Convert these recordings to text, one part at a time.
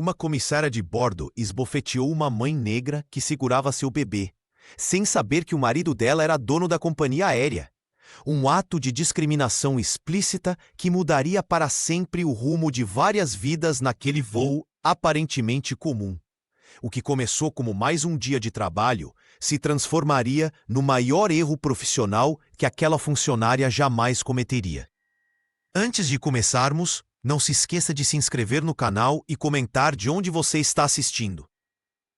Uma comissária de bordo esbofeteou uma mãe negra que segurava seu bebê, sem saber que o marido dela era dono da companhia aérea. Um ato de discriminação explícita que mudaria para sempre o rumo de várias vidas naquele voo aparentemente comum. O que começou como mais um dia de trabalho se transformaria no maior erro profissional que aquela funcionária jamais cometeria. Antes de começarmos, não se esqueça de se inscrever no canal e comentar de onde você está assistindo.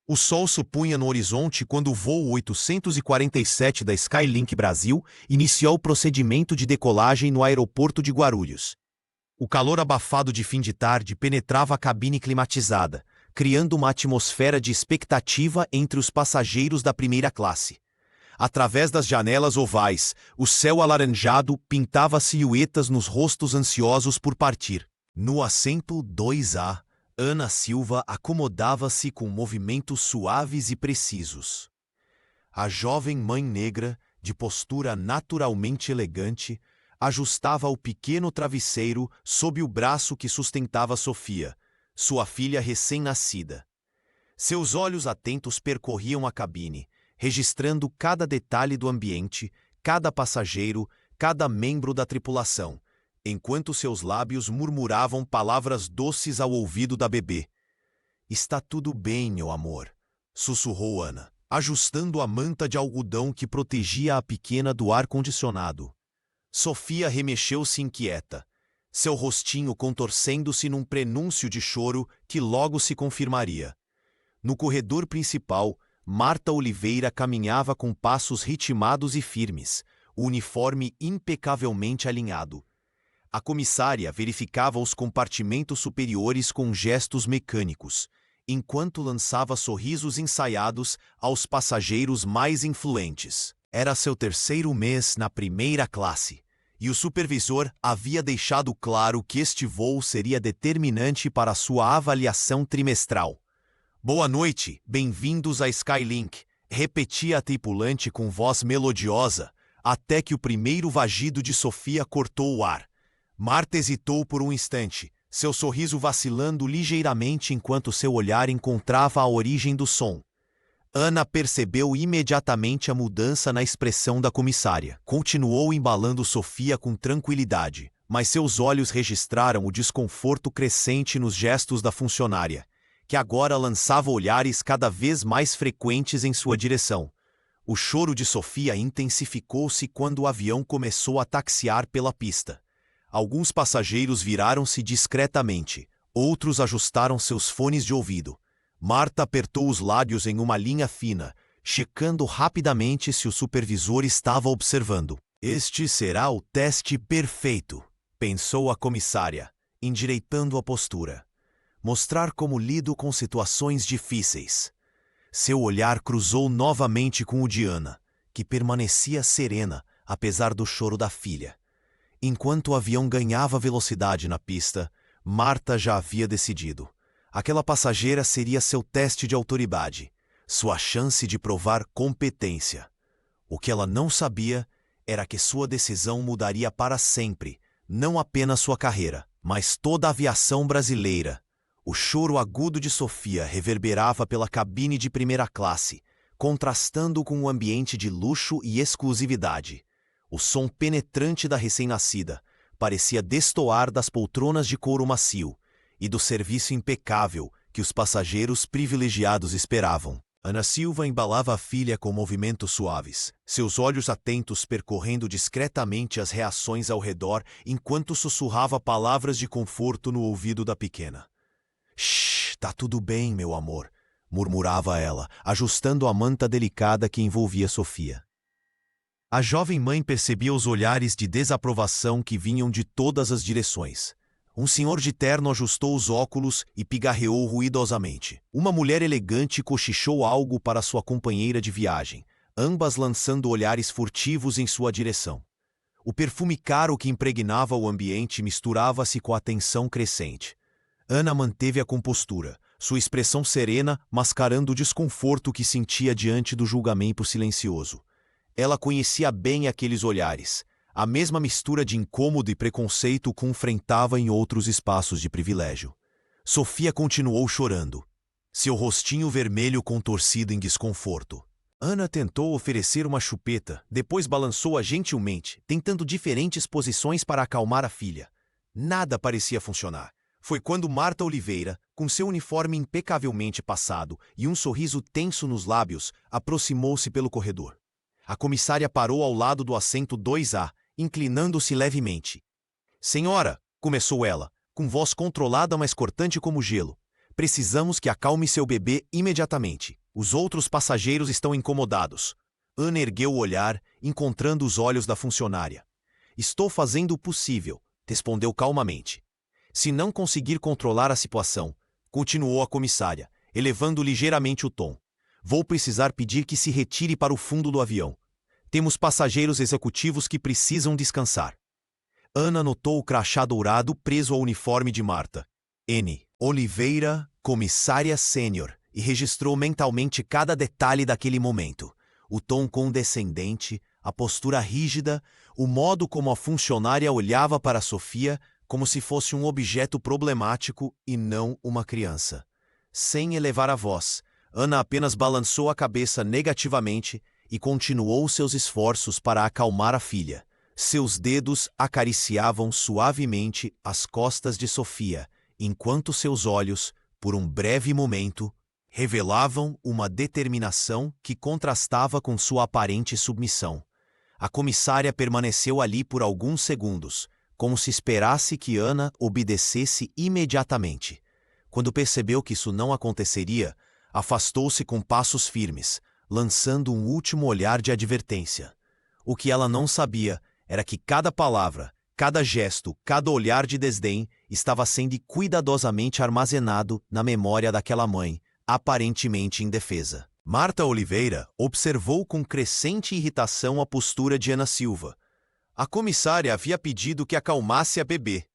O sol se punha no horizonte quando o voo 847 da Skylink Brasil iniciou o procedimento de decolagem no aeroporto de Guarulhos. O calor abafado de fim de tarde penetrava a cabine climatizada, criando uma atmosfera de expectativa entre os passageiros da primeira classe. Através das janelas ovais, o céu alaranjado pintava silhuetas nos rostos ansiosos por partir. No assento 2A, Ana Silva acomodava-se com movimentos suaves e precisos. A jovem mãe negra, de postura naturalmente elegante, ajustava o pequeno travesseiro sob o braço que sustentava Sofia, sua filha recém-nascida. Seus olhos atentos percorriam a cabine, registrando cada detalhe do ambiente, cada passageiro, cada membro da tripulação, enquanto seus lábios murmuravam palavras doces ao ouvido da bebê. "Está tudo bem, meu amor", sussurrou Ana, ajustando a manta de algodão que protegia a pequena do ar-condicionado. Sofia remexeu-se inquieta, seu rostinho contorcendo-se num prenúncio de choro que logo se confirmaria. No corredor principal, Marta Oliveira caminhava com passos ritmados e firmes, o uniforme impecavelmente alinhado. A comissária verificava os compartimentos superiores com gestos mecânicos, enquanto lançava sorrisos ensaiados aos passageiros mais influentes. Era seu terceiro mês na primeira classe, e o supervisor havia deixado claro que este voo seria determinante para sua avaliação trimestral. "Boa noite, bem-vindos à Skylink", repetia a tripulante com voz melodiosa, até que o primeiro vagido de Sofia cortou o ar. Marta hesitou por um instante, seu sorriso vacilando ligeiramente enquanto seu olhar encontrava a origem do som. Ana percebeu imediatamente a mudança na expressão da comissária. Continuou embalando Sofia com tranquilidade, mas seus olhos registraram o desconforto crescente nos gestos da funcionária, que agora lançava olhares cada vez mais frequentes em sua direção. O choro de Sofia intensificou-se quando o avião começou a taxiar pela pista. Alguns passageiros viraram-se discretamente, outros ajustaram seus fones de ouvido. Marta apertou os lábios em uma linha fina, checando rapidamente se o supervisor estava observando. "Este será o teste perfeito", pensou a comissária, endireitando a postura. "Mostrar como lido com situações difíceis." Seu olhar cruzou novamente com o de Ana, que permanecia serena, apesar do choro da filha. Enquanto o avião ganhava velocidade na pista, Marta já havia decidido. Aquela passageira seria seu teste de autoridade, sua chance de provar competência. O que ela não sabia era que sua decisão mudaria para sempre, não apenas sua carreira, mas toda a aviação brasileira. O choro agudo de Sofia reverberava pela cabine de primeira classe, contrastando com o ambiente de luxo e exclusividade. O som penetrante da recém-nascida parecia destoar das poltronas de couro macio e do serviço impecável que os passageiros privilegiados esperavam. Ana Silva embalava a filha com movimentos suaves, seus olhos atentos percorrendo discretamente as reações ao redor enquanto sussurrava palavras de conforto no ouvido da pequena. "Shh, tá tudo bem, meu amor", murmurava ela, ajustando a manta delicada que envolvia Sofia. A jovem mãe percebia os olhares de desaprovação que vinham de todas as direções. Um senhor de terno ajustou os óculos e pigarreou ruidosamente. Uma mulher elegante cochichou algo para sua companheira de viagem, ambas lançando olhares furtivos em sua direção. O perfume caro que impregnava o ambiente misturava-se com a tensão crescente. Ana manteve a compostura, sua expressão serena mascarando o desconforto que sentia diante do julgamento silencioso. Ela conhecia bem aqueles olhares. A mesma mistura de incômodo e preconceito que enfrentava em outros espaços de privilégio. Sofia continuou chorando, seu rostinho vermelho contorcido em desconforto. Ana tentou oferecer uma chupeta, depois balançou-a gentilmente, tentando diferentes posições para acalmar a filha. Nada parecia funcionar. Foi quando Marta Oliveira, com seu uniforme impecavelmente passado e um sorriso tenso nos lábios, aproximou-se pelo corredor. A comissária parou ao lado do assento 2A, inclinando-se levemente. Senhora, começou ela, com voz controlada mas cortante como gelo. Precisamos que acalme seu bebê imediatamente. Os outros passageiros estão incomodados. Ana ergueu o olhar, encontrando os olhos da funcionária. Estou fazendo o possível, respondeu calmamente. Se não conseguir controlar a situação, continuou a comissária, elevando ligeiramente o tom. Vou precisar pedir que se retire para o fundo do avião. Temos passageiros executivos que precisam descansar. Ana notou o crachá dourado preso ao uniforme de Marta. N. Oliveira, comissária sênior, e registrou mentalmente cada detalhe daquele momento. O tom condescendente, a postura rígida, o modo como a funcionária olhava para Sofia como se fosse um objeto problemático e não uma criança. Sem elevar a voz, Ana apenas balançou a cabeça negativamente e continuou seus esforços para acalmar a filha. Seus dedos acariciavam suavemente as costas de Sofia, enquanto seus olhos, por um breve momento, revelavam uma determinação que contrastava com sua aparente submissão. A comissária permaneceu ali por alguns segundos, como se esperasse que Ana obedecesse imediatamente. Quando percebeu que isso não aconteceria, afastou-se com passos firmes, lançando um último olhar de advertência. O que ela não sabia era que cada palavra, cada gesto, cada olhar de desdém estava sendo cuidadosamente armazenado na memória daquela mãe, aparentemente indefesa. Marta Oliveira observou com crescente irritação a postura de Ana Silva. A comissária havia pedido que acalmasse a bebê,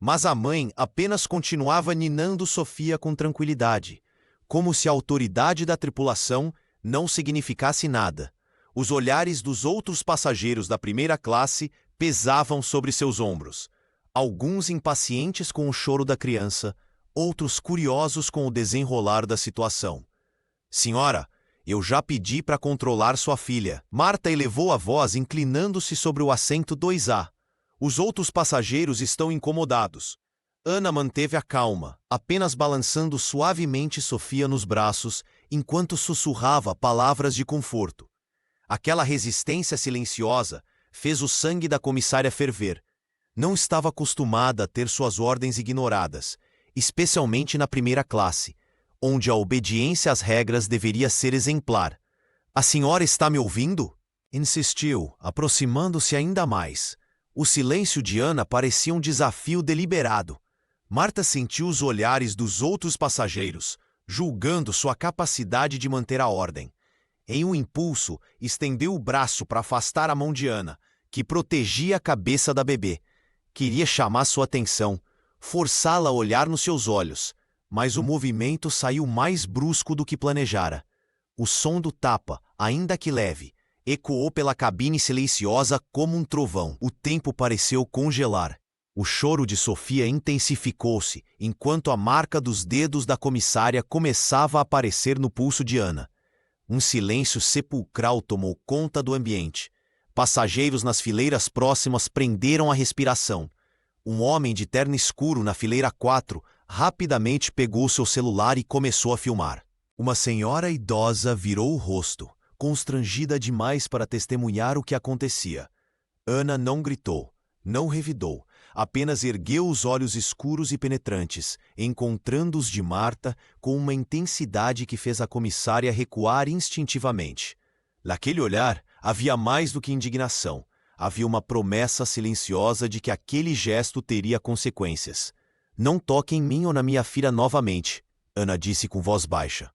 mas a mãe apenas continuava ninando Sofia com tranquilidade, como se a autoridade da tripulação não significasse nada. Os olhares dos outros passageiros da primeira classe pesavam sobre seus ombros, alguns impacientes com o choro da criança, outros curiosos com o desenrolar da situação. Senhora, eu já pedi para controlar sua filha. Marta elevou a voz inclinando-se sobre o assento 2A. Os outros passageiros estão incomodados. Ana manteve a calma, apenas balançando suavemente Sofia nos braços, enquanto sussurrava palavras de conforto. Aquela resistência silenciosa fez o sangue da comissária ferver. Não estava acostumada a ter suas ordens ignoradas, especialmente na primeira classe, onde a obediência às regras deveria ser exemplar. A senhora está me ouvindo? Insistiu, aproximando-se ainda mais. O silêncio de Ana parecia um desafio deliberado. Marta sentiu os olhares dos outros passageiros, julgando sua capacidade de manter a ordem. Em um impulso, estendeu o braço para afastar a mão de Ana, que protegia a cabeça da bebê. Queria chamar sua atenção, forçá-la a olhar nos seus olhos, mas o movimento saiu mais brusco do que planejara. O som do tapa, ainda que leve, ecoou pela cabine silenciosa como um trovão. O tempo pareceu congelar. O choro de Sofia intensificou-se, enquanto a marca dos dedos da comissária começava a aparecer no pulso de Ana. Um silêncio sepulcral tomou conta do ambiente. Passageiros nas fileiras próximas prenderam a respiração. Um homem de terno escuro na fileira 4 rapidamente pegou seu celular e começou a filmar. Uma senhora idosa virou o rosto, constrangida demais para testemunhar o que acontecia. Ana não gritou, não revidou, apenas ergueu os olhos escuros e penetrantes, encontrando os de Marta com uma intensidade que fez a comissária recuar instintivamente. Naquele olhar havia mais do que indignação. Havia uma promessa silenciosa de que aquele gesto teria consequências. Não toque em mim ou na minha filha novamente, Ana disse com voz baixa.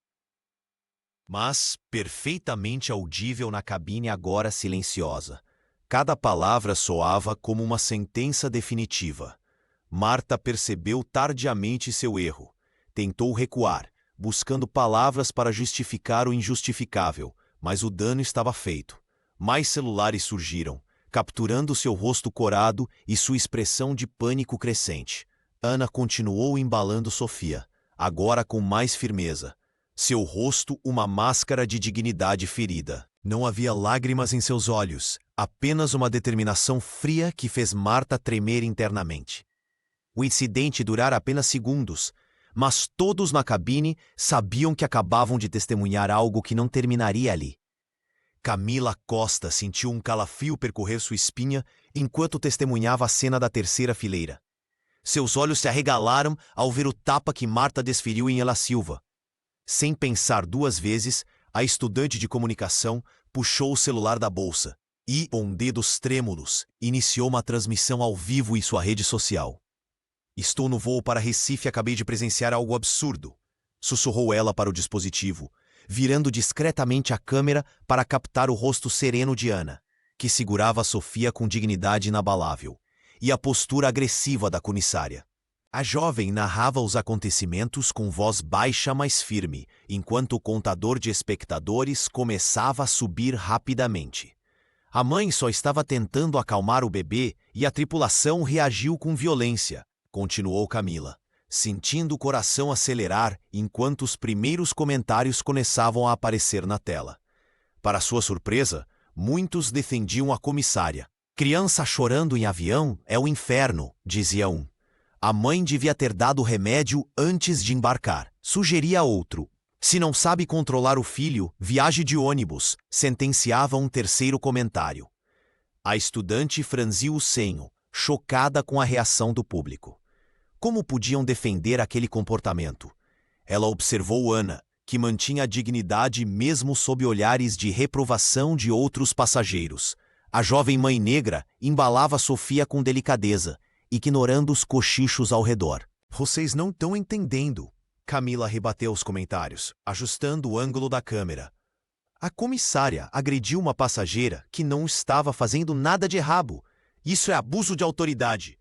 Mas perfeitamente audível na cabine agora silenciosa. Cada palavra soava como uma sentença definitiva. Marta percebeu tardiamente seu erro. Tentou recuar, buscando palavras para justificar o injustificável, mas o dano estava feito. Mais celulares surgiram, capturando seu rosto corado e sua expressão de pânico crescente. Ana continuou embalando Sofia, agora com mais firmeza. Seu rosto uma máscara de dignidade ferida. Não havia lágrimas em seus olhos, apenas uma determinação fria que fez Marta tremer internamente. O incidente durara apenas segundos, mas todos na cabine sabiam que acabavam de testemunhar algo que não terminaria ali. Camila Costa sentiu um calafrio percorrer sua espinha enquanto testemunhava a cena da terceira fileira. Seus olhos se arregalaram ao ver o tapa que Marta desferiu em Ela Silva. Sem pensar duas vezes, a estudante de comunicação puxou o celular da bolsa e, com dedos trêmulos, iniciou uma transmissão ao vivo em sua rede social. "Estou no voo para Recife e acabei de presenciar algo absurdo", sussurrou ela para o dispositivo, virando discretamente a câmera para captar o rosto sereno de Ana, que segurava Sofia com dignidade inabalável, e a postura agressiva da comissária. A jovem narrava os acontecimentos com voz baixa mas firme, enquanto o contador de espectadores começava a subir rapidamente. A mãe só estava tentando acalmar o bebê e a tripulação reagiu com violência, continuou Camila, sentindo o coração acelerar enquanto os primeiros comentários começavam a aparecer na tela. Para sua surpresa, muitos defendiam a comissária. "Criança chorando em avião é o inferno", dizia um. "A mãe devia ter dado remédio antes de embarcar", sugeria outro. "Se não sabe controlar o filho, viaje de ônibus", sentenciava um terceiro comentário. A estudante franziu o senho, chocada com a reação do público. Como podiam defender aquele comportamento? Ela observou Ana, que mantinha a dignidade mesmo sob olhares de reprovação de outros passageiros. A jovem mãe negra embalava Sofia com delicadeza, ignorando os cochichos ao redor. "Vocês não estão entendendo", Camila rebateu os comentários, ajustando o ângulo da câmera. "A comissária agrediu uma passageira que não estava fazendo nada de errado. Isso é abuso de autoridade."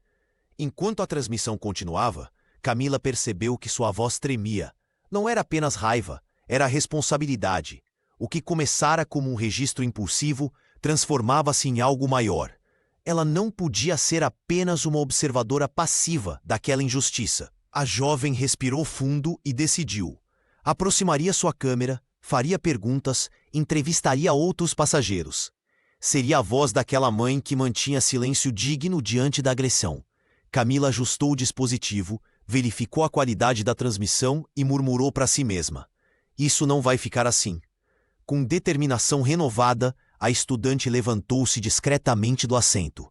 Enquanto a transmissão continuava, Camila percebeu que sua voz tremia. Não era apenas raiva, era responsabilidade. O que começara como um registro impulsivo transformava-se em algo maior. Ela não podia ser apenas uma observadora passiva daquela injustiça. A jovem respirou fundo e decidiu. Aproximaria sua câmera, faria perguntas, entrevistaria outros passageiros. Seria a voz daquela mãe que mantinha silêncio digno diante da agressão. Camila ajustou o dispositivo, verificou a qualidade da transmissão e murmurou para si mesma: "Isso não vai ficar assim." Com determinação renovada, a estudante levantou-se discretamente do assento.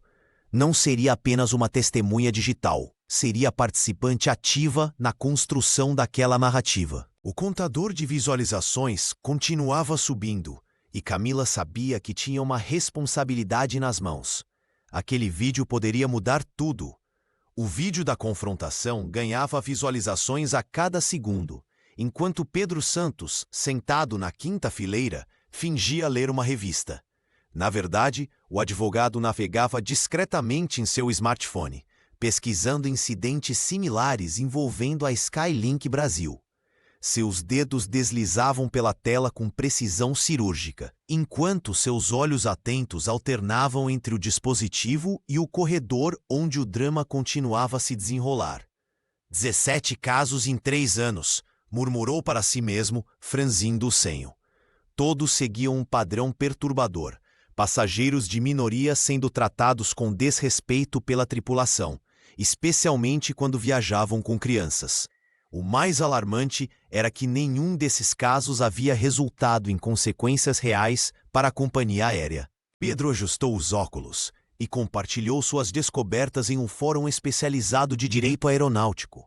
Não seria apenas uma testemunha digital, seria participante ativa na construção daquela narrativa. O contador de visualizações continuava subindo, e Camila sabia que tinha uma responsabilidade nas mãos. Aquele vídeo poderia mudar tudo. O vídeo da confrontação ganhava visualizações a cada segundo, enquanto Pedro Santos, sentado na quinta fileira, fingia ler uma revista. Na verdade, o advogado navegava discretamente em seu smartphone, pesquisando incidentes similares envolvendo a Skylink Brasil. Seus dedos deslizavam pela tela com precisão cirúrgica, enquanto seus olhos atentos alternavam entre o dispositivo e o corredor onde o drama continuava a se desenrolar. 17 casos em 3 anos, murmurou para si mesmo, franzindo o senho. Todos seguiam um padrão perturbador, passageiros de minoria sendo tratados com desrespeito pela tripulação, especialmente quando viajavam com crianças. O mais alarmante era que nenhum desses casos havia resultado em consequências reais para a companhia aérea. Pedro ajustou os óculos e compartilhou suas descobertas em um fórum especializado de direito aeronáutico.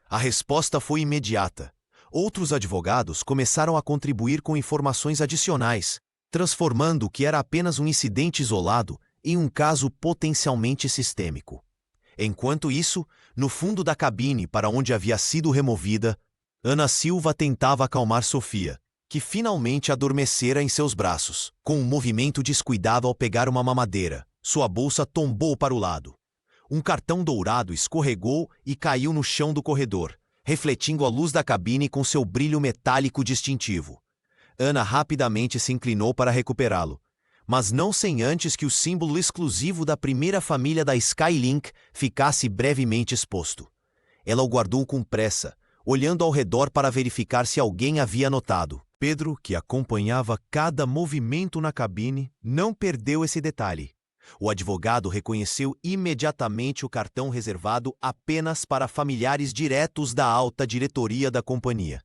A resposta foi imediata. Outros advogados começaram a contribuir com informações adicionais, transformando o que era apenas um incidente isolado em um caso potencialmente sistêmico. Enquanto isso, no fundo da cabine para onde havia sido removida, Ana Silva tentava acalmar Sofia, que finalmente adormecera em seus braços. Com um movimento descuidado ao pegar uma mamadeira, sua bolsa tombou para o lado. Um cartão dourado escorregou e caiu no chão do corredor, refletindo a luz da cabine com seu brilho metálico distintivo. Ana rapidamente se inclinou para recuperá-lo, mas não sem antes que o símbolo exclusivo da primeira família da Skylink ficasse brevemente exposto. Ela o guardou com pressa, olhando ao redor para verificar se alguém havia notado. Pedro, que acompanhava cada movimento na cabine, não perdeu esse detalhe. O advogado reconheceu imediatamente o cartão reservado apenas para familiares diretos da alta diretoria da companhia.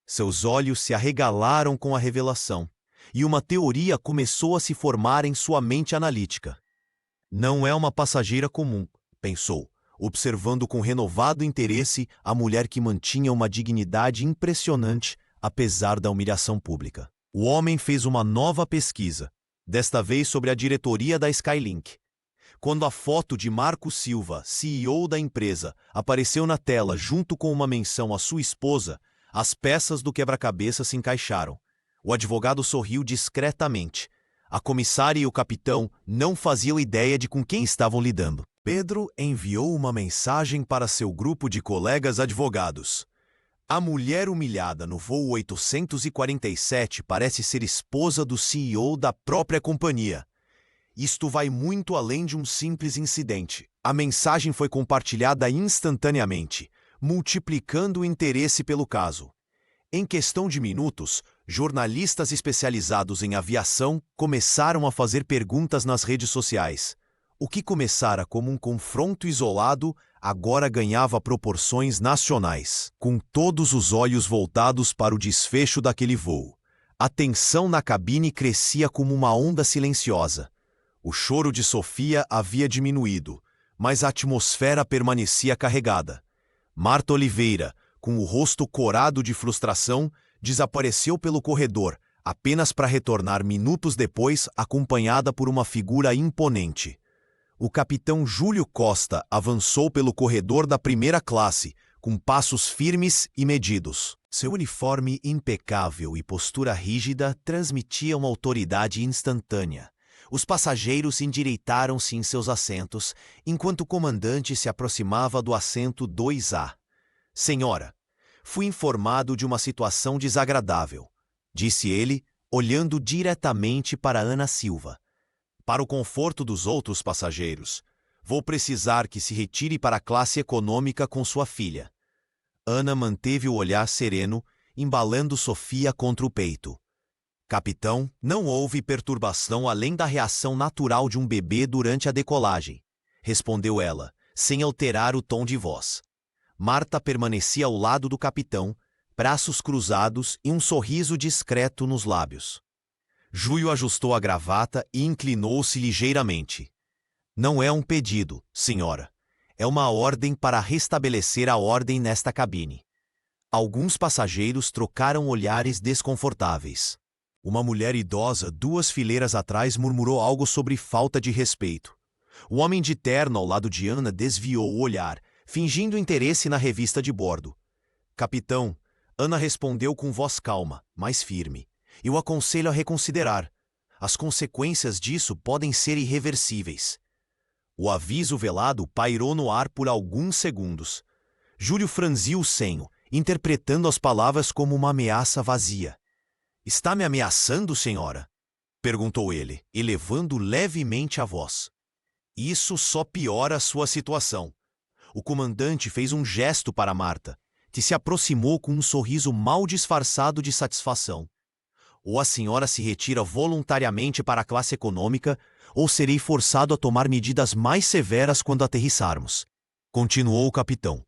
Seus olhos se arregalaram com a revelação, e uma teoria começou a se formar em sua mente analítica. Não é uma passageira comum, pensou, observando com renovado interesse a mulher que mantinha uma dignidade impressionante apesar da humilhação pública. O homem fez uma nova pesquisa, desta vez sobre a diretoria da Skylink. Quando a foto de Marco Silva, CEO da empresa, apareceu na tela junto com uma menção à sua esposa, as peças do quebra-cabeça se encaixaram. O advogado sorriu discretamente. A comissária e o capitão não faziam ideia de com quem estavam lidando. Pedro enviou uma mensagem para seu grupo de colegas advogados. A mulher humilhada no voo 847 parece ser esposa do CEO da própria companhia. Isto vai muito além de um simples incidente. A mensagem foi compartilhada instantaneamente, multiplicando o interesse pelo caso. Em questão de minutos, jornalistas especializados em aviação começaram a fazer perguntas nas redes sociais. O que começara como um confronto isolado agora ganhava proporções nacionais, com todos os olhos voltados para o desfecho daquele voo. A tensão na cabine crescia como uma onda silenciosa. O choro de Sofia havia diminuído, mas a atmosfera permanecia carregada. Marta Oliveira, com o rosto corado de frustração, desapareceu pelo corredor, apenas para retornar minutos depois acompanhada por uma figura imponente. O capitão Júlio Costa avançou pelo corredor da primeira classe, com passos firmes e medidos. Seu uniforme impecável e postura rígida transmitiam autoridade instantânea. Os passageiros endireitaram-se em seus assentos, enquanto o comandante se aproximava do assento 2A. Senhora, fui informado de uma situação desagradável, disse ele, olhando diretamente para Ana Silva. Para o conforto dos outros passageiros, vou precisar que se retire para a classe econômica com sua filha. Ana manteve o olhar sereno, embalando Sofia contra o peito. Capitão, não houve perturbação além da reação natural de um bebê durante a decolagem, respondeu ela, sem alterar o tom de voz. Marta permanecia ao lado do capitão, braços cruzados e um sorriso discreto nos lábios. Júlio ajustou a gravata e inclinou-se ligeiramente. Não é um pedido, senhora. É uma ordem para restabelecer a ordem nesta cabine. Alguns passageiros trocaram olhares desconfortáveis. Uma mulher idosa, 2 fileiras atrás, murmurou algo sobre falta de respeito. O homem de terno ao lado de Ana desviou o olhar, fingindo interesse na revista de bordo. Capitão, Ana respondeu com voz calma, mas firme. Eu aconselho a reconsiderar. As consequências disso podem ser irreversíveis. O aviso velado pairou no ar por alguns segundos. Júlio franziu o senho, interpretando as palavras como uma ameaça vazia. Está me ameaçando, senhora? Perguntou ele, elevando levemente a voz. Isso só piora a sua situação. O comandante fez um gesto para Marta, que se aproximou com um sorriso mal disfarçado de satisfação. Ou a senhora se retira voluntariamente para a classe econômica, ou serei forçado a tomar medidas mais severas quando aterrissarmos. Continuou o capitão.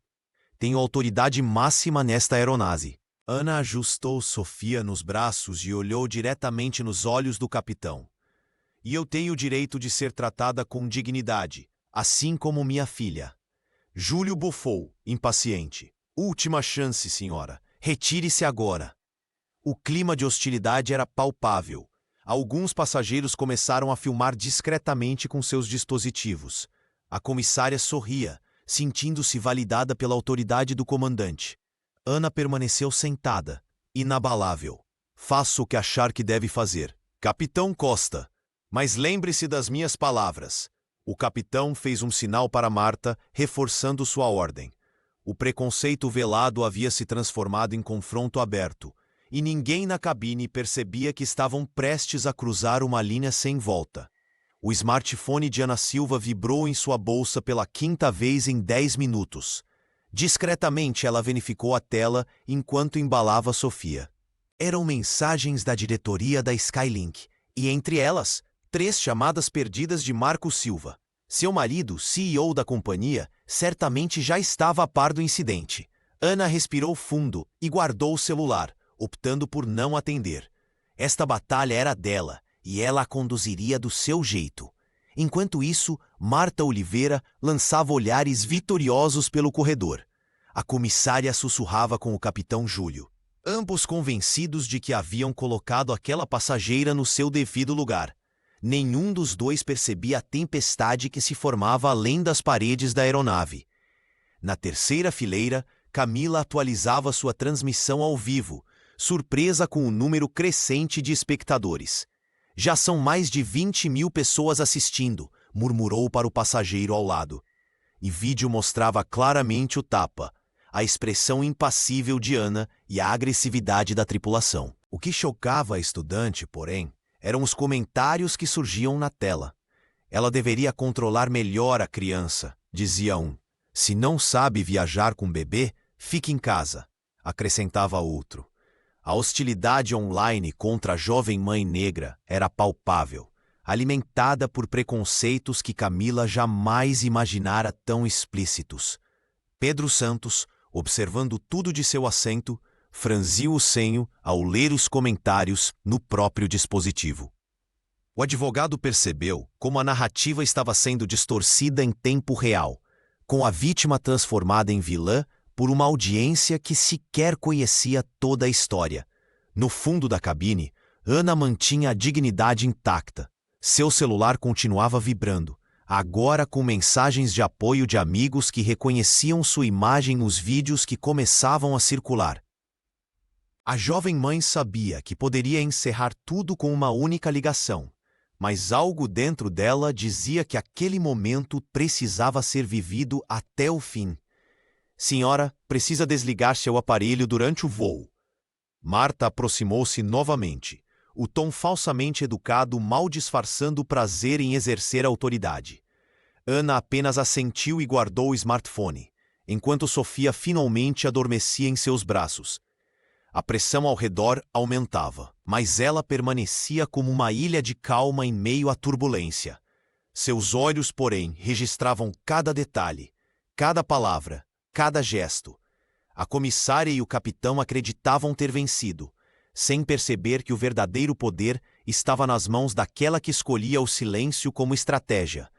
Tenho autoridade máxima nesta aeronave. Ana ajustou Sofia nos braços e olhou diretamente nos olhos do capitão. E eu tenho o direito de ser tratada com dignidade, assim como minha filha. Júlio bufou, impaciente. Última chance, senhora. Retire-se agora. O clima de hostilidade era palpável. Alguns passageiros começaram a filmar discretamente com seus dispositivos. A comissária sorria, sentindo-se validada pela autoridade do comandante. Ana permaneceu sentada, inabalável. Faça o que achar que deve fazer. Capitão Costa. Mas lembre-se das minhas palavras. O capitão fez um sinal para Marta, reforçando sua ordem. O preconceito velado havia se transformado em confronto aberto, e ninguém na cabine percebia que estavam prestes a cruzar uma linha sem volta. O smartphone de Ana Silva vibrou em sua bolsa pela 5ª vez em 10 minutos. Discretamente ela verificou a tela enquanto embalava Sofia. Eram mensagens da diretoria da Skylink, e entre elas, 3 chamadas perdidas de Marco Silva. Seu marido, CEO da companhia, certamente já estava a par do incidente. Ana respirou fundo e guardou o celular, optando por não atender. Esta batalha era dela, e ela a conduziria do seu jeito. Enquanto isso, Marta Oliveira lançava olhares vitoriosos pelo corredor. A comissária sussurrava com o capitão Júlio, ambos convencidos de que haviam colocado aquela passageira no seu devido lugar. Nenhum dos dois percebia a tempestade que se formava além das paredes da aeronave. Na terceira fileira, Camila atualizava sua transmissão ao vivo, surpresa com o número crescente de espectadores. Já são mais de 20.000 pessoas assistindo, murmurou para o passageiro ao lado. E vídeo mostrava claramente o tapa, a expressão impassível de Ana e a agressividade da tripulação. O que chocava a estudante, porém, eram os comentários que surgiam na tela. Ela deveria controlar melhor a criança, dizia um. Se não sabe viajar com bebê, fique em casa, acrescentava outro. A hostilidade online contra a jovem mãe negra era palpável, alimentada por preconceitos que Camila jamais imaginara tão explícitos. Pedro Santos, observando tudo de seu assento, franziu o senho ao ler os comentários no próprio dispositivo. O advogado percebeu como a narrativa estava sendo distorcida em tempo real, com a vítima transformada em vilã por uma audiência que sequer conhecia toda a história. No fundo da cabine, Ana mantinha a dignidade intacta. Seu celular continuava vibrando, agora com mensagens de apoio de amigos que reconheciam sua imagem nos vídeos que começavam a circular. A jovem mãe sabia que poderia encerrar tudo com uma única ligação, mas algo dentro dela dizia que aquele momento precisava ser vivido até o fim. Senhora, precisa desligar seu aparelho durante o voo. Marta aproximou-se novamente, o tom falsamente educado mal disfarçando o prazer em exercer a autoridade. Ana apenas assentiu e guardou o smartphone, enquanto Sofia finalmente adormecia em seus braços. A pressão ao redor aumentava, mas ela permanecia como uma ilha de calma em meio à turbulência. Seus olhos, porém, registravam cada detalhe, cada palavra, cada gesto. A comissária e o capitão acreditavam ter vencido, sem perceber que o verdadeiro poder estava nas mãos daquela que escolhia o silêncio como estratégia.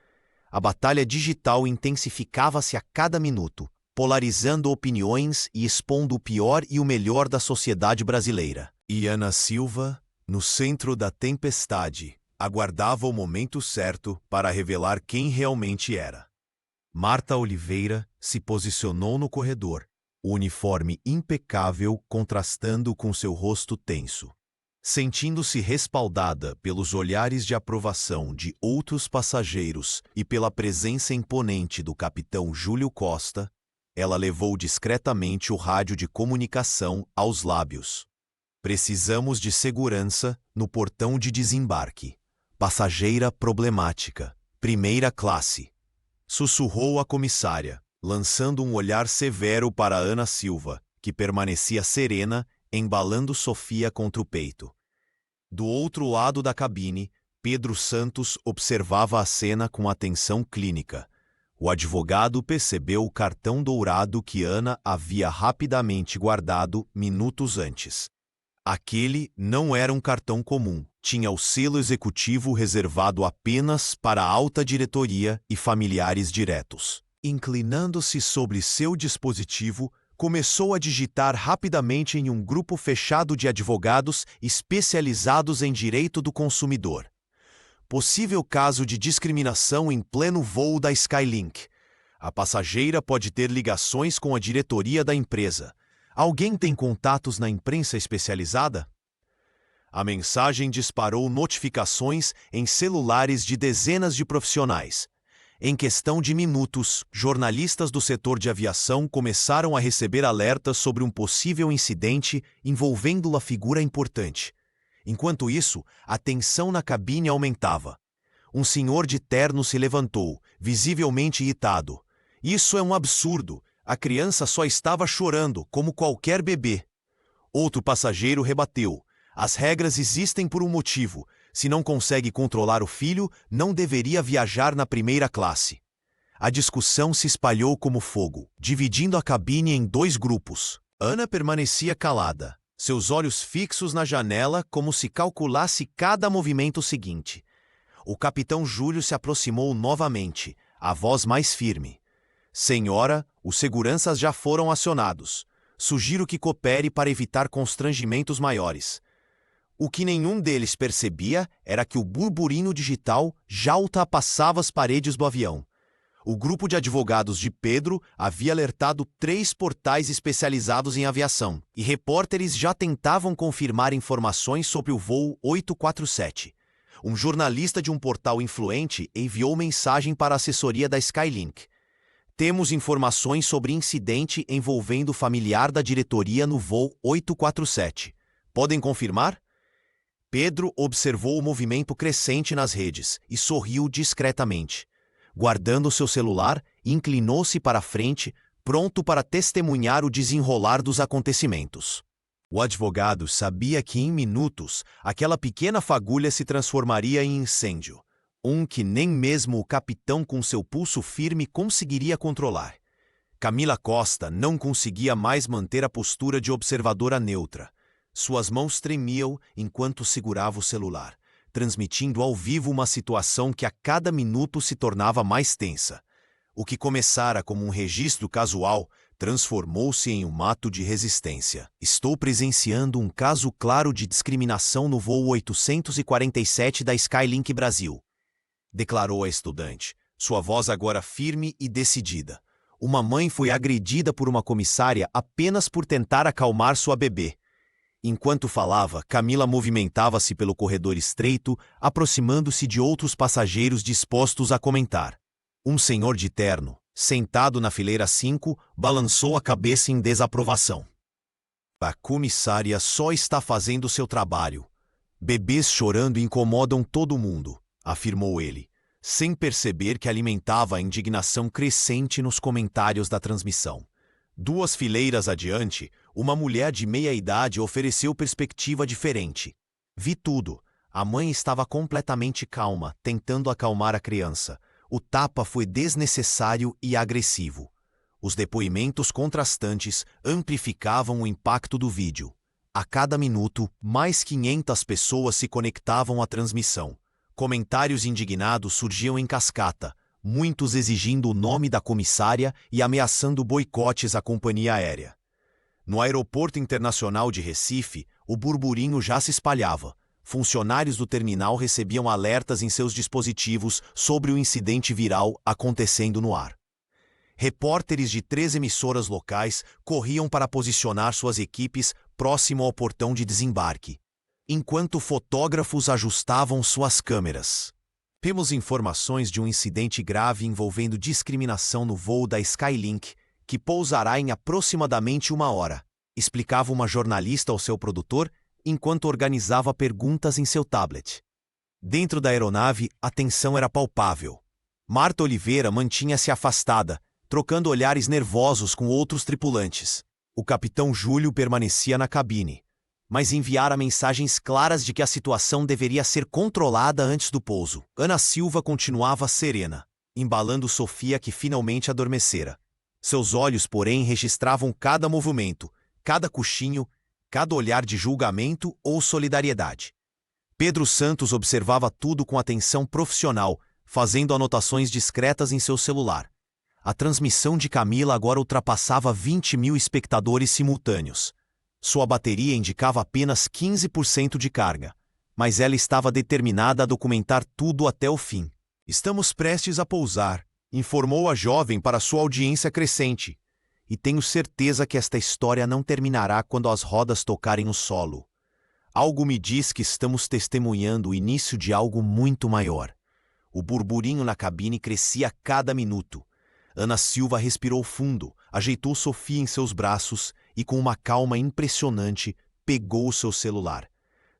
A batalha digital intensificava-se a cada minuto, polarizando opiniões e expondo o pior e o melhor da sociedade brasileira. E Ana Silva, no centro da tempestade, aguardava o momento certo para revelar quem realmente era. Marta Oliveira se posicionou no corredor, o uniforme impecável contrastando com seu rosto tenso. Sentindo-se respaldada pelos olhares de aprovação de outros passageiros e pela presença imponente do capitão Júlio Costa, ela levou discretamente o rádio de comunicação aos lábios. Precisamos de segurança no portão de desembarque. Passageira problemática. Primeira classe. Sussurrou a comissária, lançando um olhar severo para Ana Silva, que permanecia serena, embalando Sofia contra o peito. Do outro lado da cabine, Pedro Santos observava a cena com atenção clínica. O advogado percebeu o cartão dourado que Ana havia rapidamente guardado minutos antes. Aquele não era um cartão comum, tinha o selo executivo reservado apenas para a alta diretoria e familiares diretos. Inclinando-se sobre seu dispositivo, começou a digitar rapidamente em um grupo fechado de advogados especializados em direito do consumidor. Possível caso de discriminação em pleno voo da Skylink. A passageira pode ter ligações com a diretoria da empresa. Alguém tem contatos na imprensa especializada? A mensagem disparou notificações em celulares de dezenas de profissionais. Em questão de minutos, jornalistas do setor de aviação começaram a receber alertas sobre um possível incidente envolvendo uma figura importante. Enquanto isso, a tensão na cabine aumentava. Um senhor de terno se levantou, visivelmente irritado. Isso é um absurdo. A criança só estava chorando, como qualquer bebê. Outro passageiro rebateu. As regras existem por um motivo. Se não consegue controlar o filho, não deveria viajar na primeira classe. A discussão se espalhou como fogo, dividindo a cabine em dois grupos. Ana permanecia calada, seus olhos fixos na janela como se calculasse cada movimento seguinte. O capitão Júlio se aproximou novamente, a voz mais firme. Senhora, os seguranças já foram acionados. Sugiro que coopere para evitar constrangimentos maiores. O que nenhum deles percebia era que o burburinho digital já ultrapassava as paredes do avião. O grupo de advogados de Pedro havia alertado 3 portais especializados em aviação, e repórteres já tentavam confirmar informações sobre o voo 847. Um jornalista de um portal influente enviou mensagem para a assessoria da Skylink. Temos informações sobre incidente envolvendo o familiar da diretoria no voo 847. Podem confirmar? Pedro observou o movimento crescente nas redes e sorriu discretamente. Guardando seu celular, inclinou-se para a frente, pronto para testemunhar o desenrolar dos acontecimentos. O advogado sabia que em minutos aquela pequena fagulha se transformaria em incêndio, que nem mesmo o capitão com seu pulso firme conseguiria controlar. Camila Costa não conseguia mais manter a postura de observadora neutra. Suas mãos tremiam enquanto segurava o celular, transmitindo ao vivo uma situação que a cada minuto se tornava mais tensa. O que começara como um registro casual transformou-se em um ato de resistência. Estou presenciando um caso claro de discriminação no voo 847 da Skylink Brasil, declarou a estudante, sua voz agora firme e decidida. Uma mãe foi agredida por uma comissária apenas por tentar acalmar sua bebê. Enquanto falava, Camila movimentava-se pelo corredor estreito, aproximando-se de outros passageiros dispostos a comentar. Um senhor de terno, sentado na fileira 5, balançou a cabeça em desaprovação. A comissária só está fazendo seu trabalho. Bebês chorando incomodam todo mundo, afirmou ele, sem perceber que alimentava a indignação crescente nos comentários da transmissão. 2 fileiras adiante, uma mulher de meia-idade ofereceu perspectiva diferente. Vi tudo. A mãe estava completamente calma, tentando acalmar a criança. O tapa foi desnecessário e agressivo. Os depoimentos contrastantes amplificavam o impacto do vídeo. A cada minuto, mais 500 pessoas se conectavam à transmissão. Comentários indignados surgiam em cascata, muitos exigindo o nome da comissária e ameaçando boicotes à companhia aérea. No aeroporto internacional de Recife, o burburinho já se espalhava. Funcionários do terminal recebiam alertas em seus dispositivos sobre o incidente viral acontecendo no ar. Repórteres de 3 emissoras locais corriam para posicionar suas equipes próximo ao portão de desembarque, enquanto fotógrafos ajustavam suas câmeras. Temos informações de um incidente grave envolvendo discriminação no voo da Skylink, que pousará em aproximadamente 1 hora, explicava uma jornalista ao seu produtor enquanto organizava perguntas em seu tablet. Dentro da aeronave, a tensão era palpável. Marta Oliveira mantinha-se afastada, trocando olhares nervosos com outros tripulantes. O capitão Júlio permanecia na cabine, mas enviara mensagens claras de que a situação deveria ser controlada antes do pouso. Ana Silva continuava serena, embalando Sofia, que finalmente adormecera. Seus olhos, porém, registravam cada movimento, cada coxinho, cada olhar de julgamento ou solidariedade. Pedro Santos observava tudo com atenção profissional, fazendo anotações discretas em seu celular. A transmissão de Camila agora ultrapassava 20.000 espectadores simultâneos. Sua bateria indicava apenas 15% de carga, mas ela estava determinada a documentar tudo até o fim. Estamos prestes a pousar, informou a jovem para sua audiência crescente. E tenho certeza que esta história não terminará quando as rodas tocarem o solo. Algo me diz que estamos testemunhando o início de algo muito maior. O burburinho na cabine crescia a cada minuto. Ana Silva respirou fundo, ajeitou Sofia em seus braços e, com uma calma impressionante, pegou o seu celular.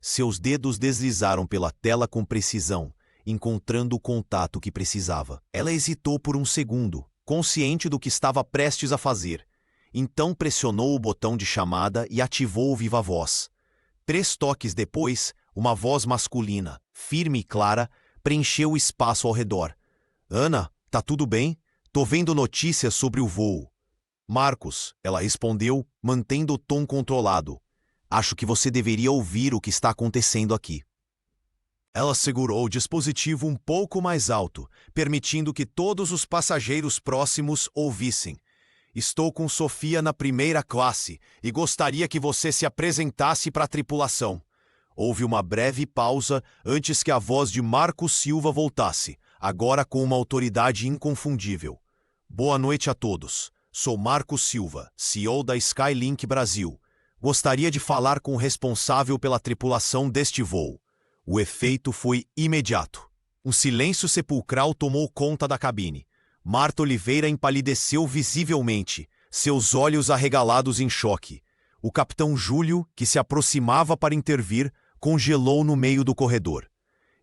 Seus dedos deslizaram pela tela com precisão, encontrando o contato que precisava. Ela hesitou por um segundo, consciente do que estava prestes a fazer. Então pressionou o botão de chamada e ativou o viva-voz. 3 toques depois, uma voz masculina, firme e clara, preencheu o espaço ao redor. Ana, tá tudo bem? Tô vendo notícias sobre o voo. Marcos, ela respondeu, mantendo o tom controlado. Acho que você deveria ouvir o que está acontecendo aqui. Ela segurou o dispositivo um pouco mais alto, permitindo que todos os passageiros próximos ouvissem. Estou com Sofia na primeira classe e gostaria que você se apresentasse para a tripulação. Houve uma breve pausa antes que a voz de Marcos Silva voltasse, agora com uma autoridade inconfundível. Boa noite a todos. Sou Marcos Silva, CEO da Skylink Brasil. Gostaria de falar com o responsável pela tripulação deste voo. O efeito foi imediato. Um silêncio sepulcral tomou conta da cabine. Marta Oliveira empalideceu visivelmente, seus olhos arregalados em choque. O capitão Júlio, que se aproximava para intervir, congelou no meio do corredor.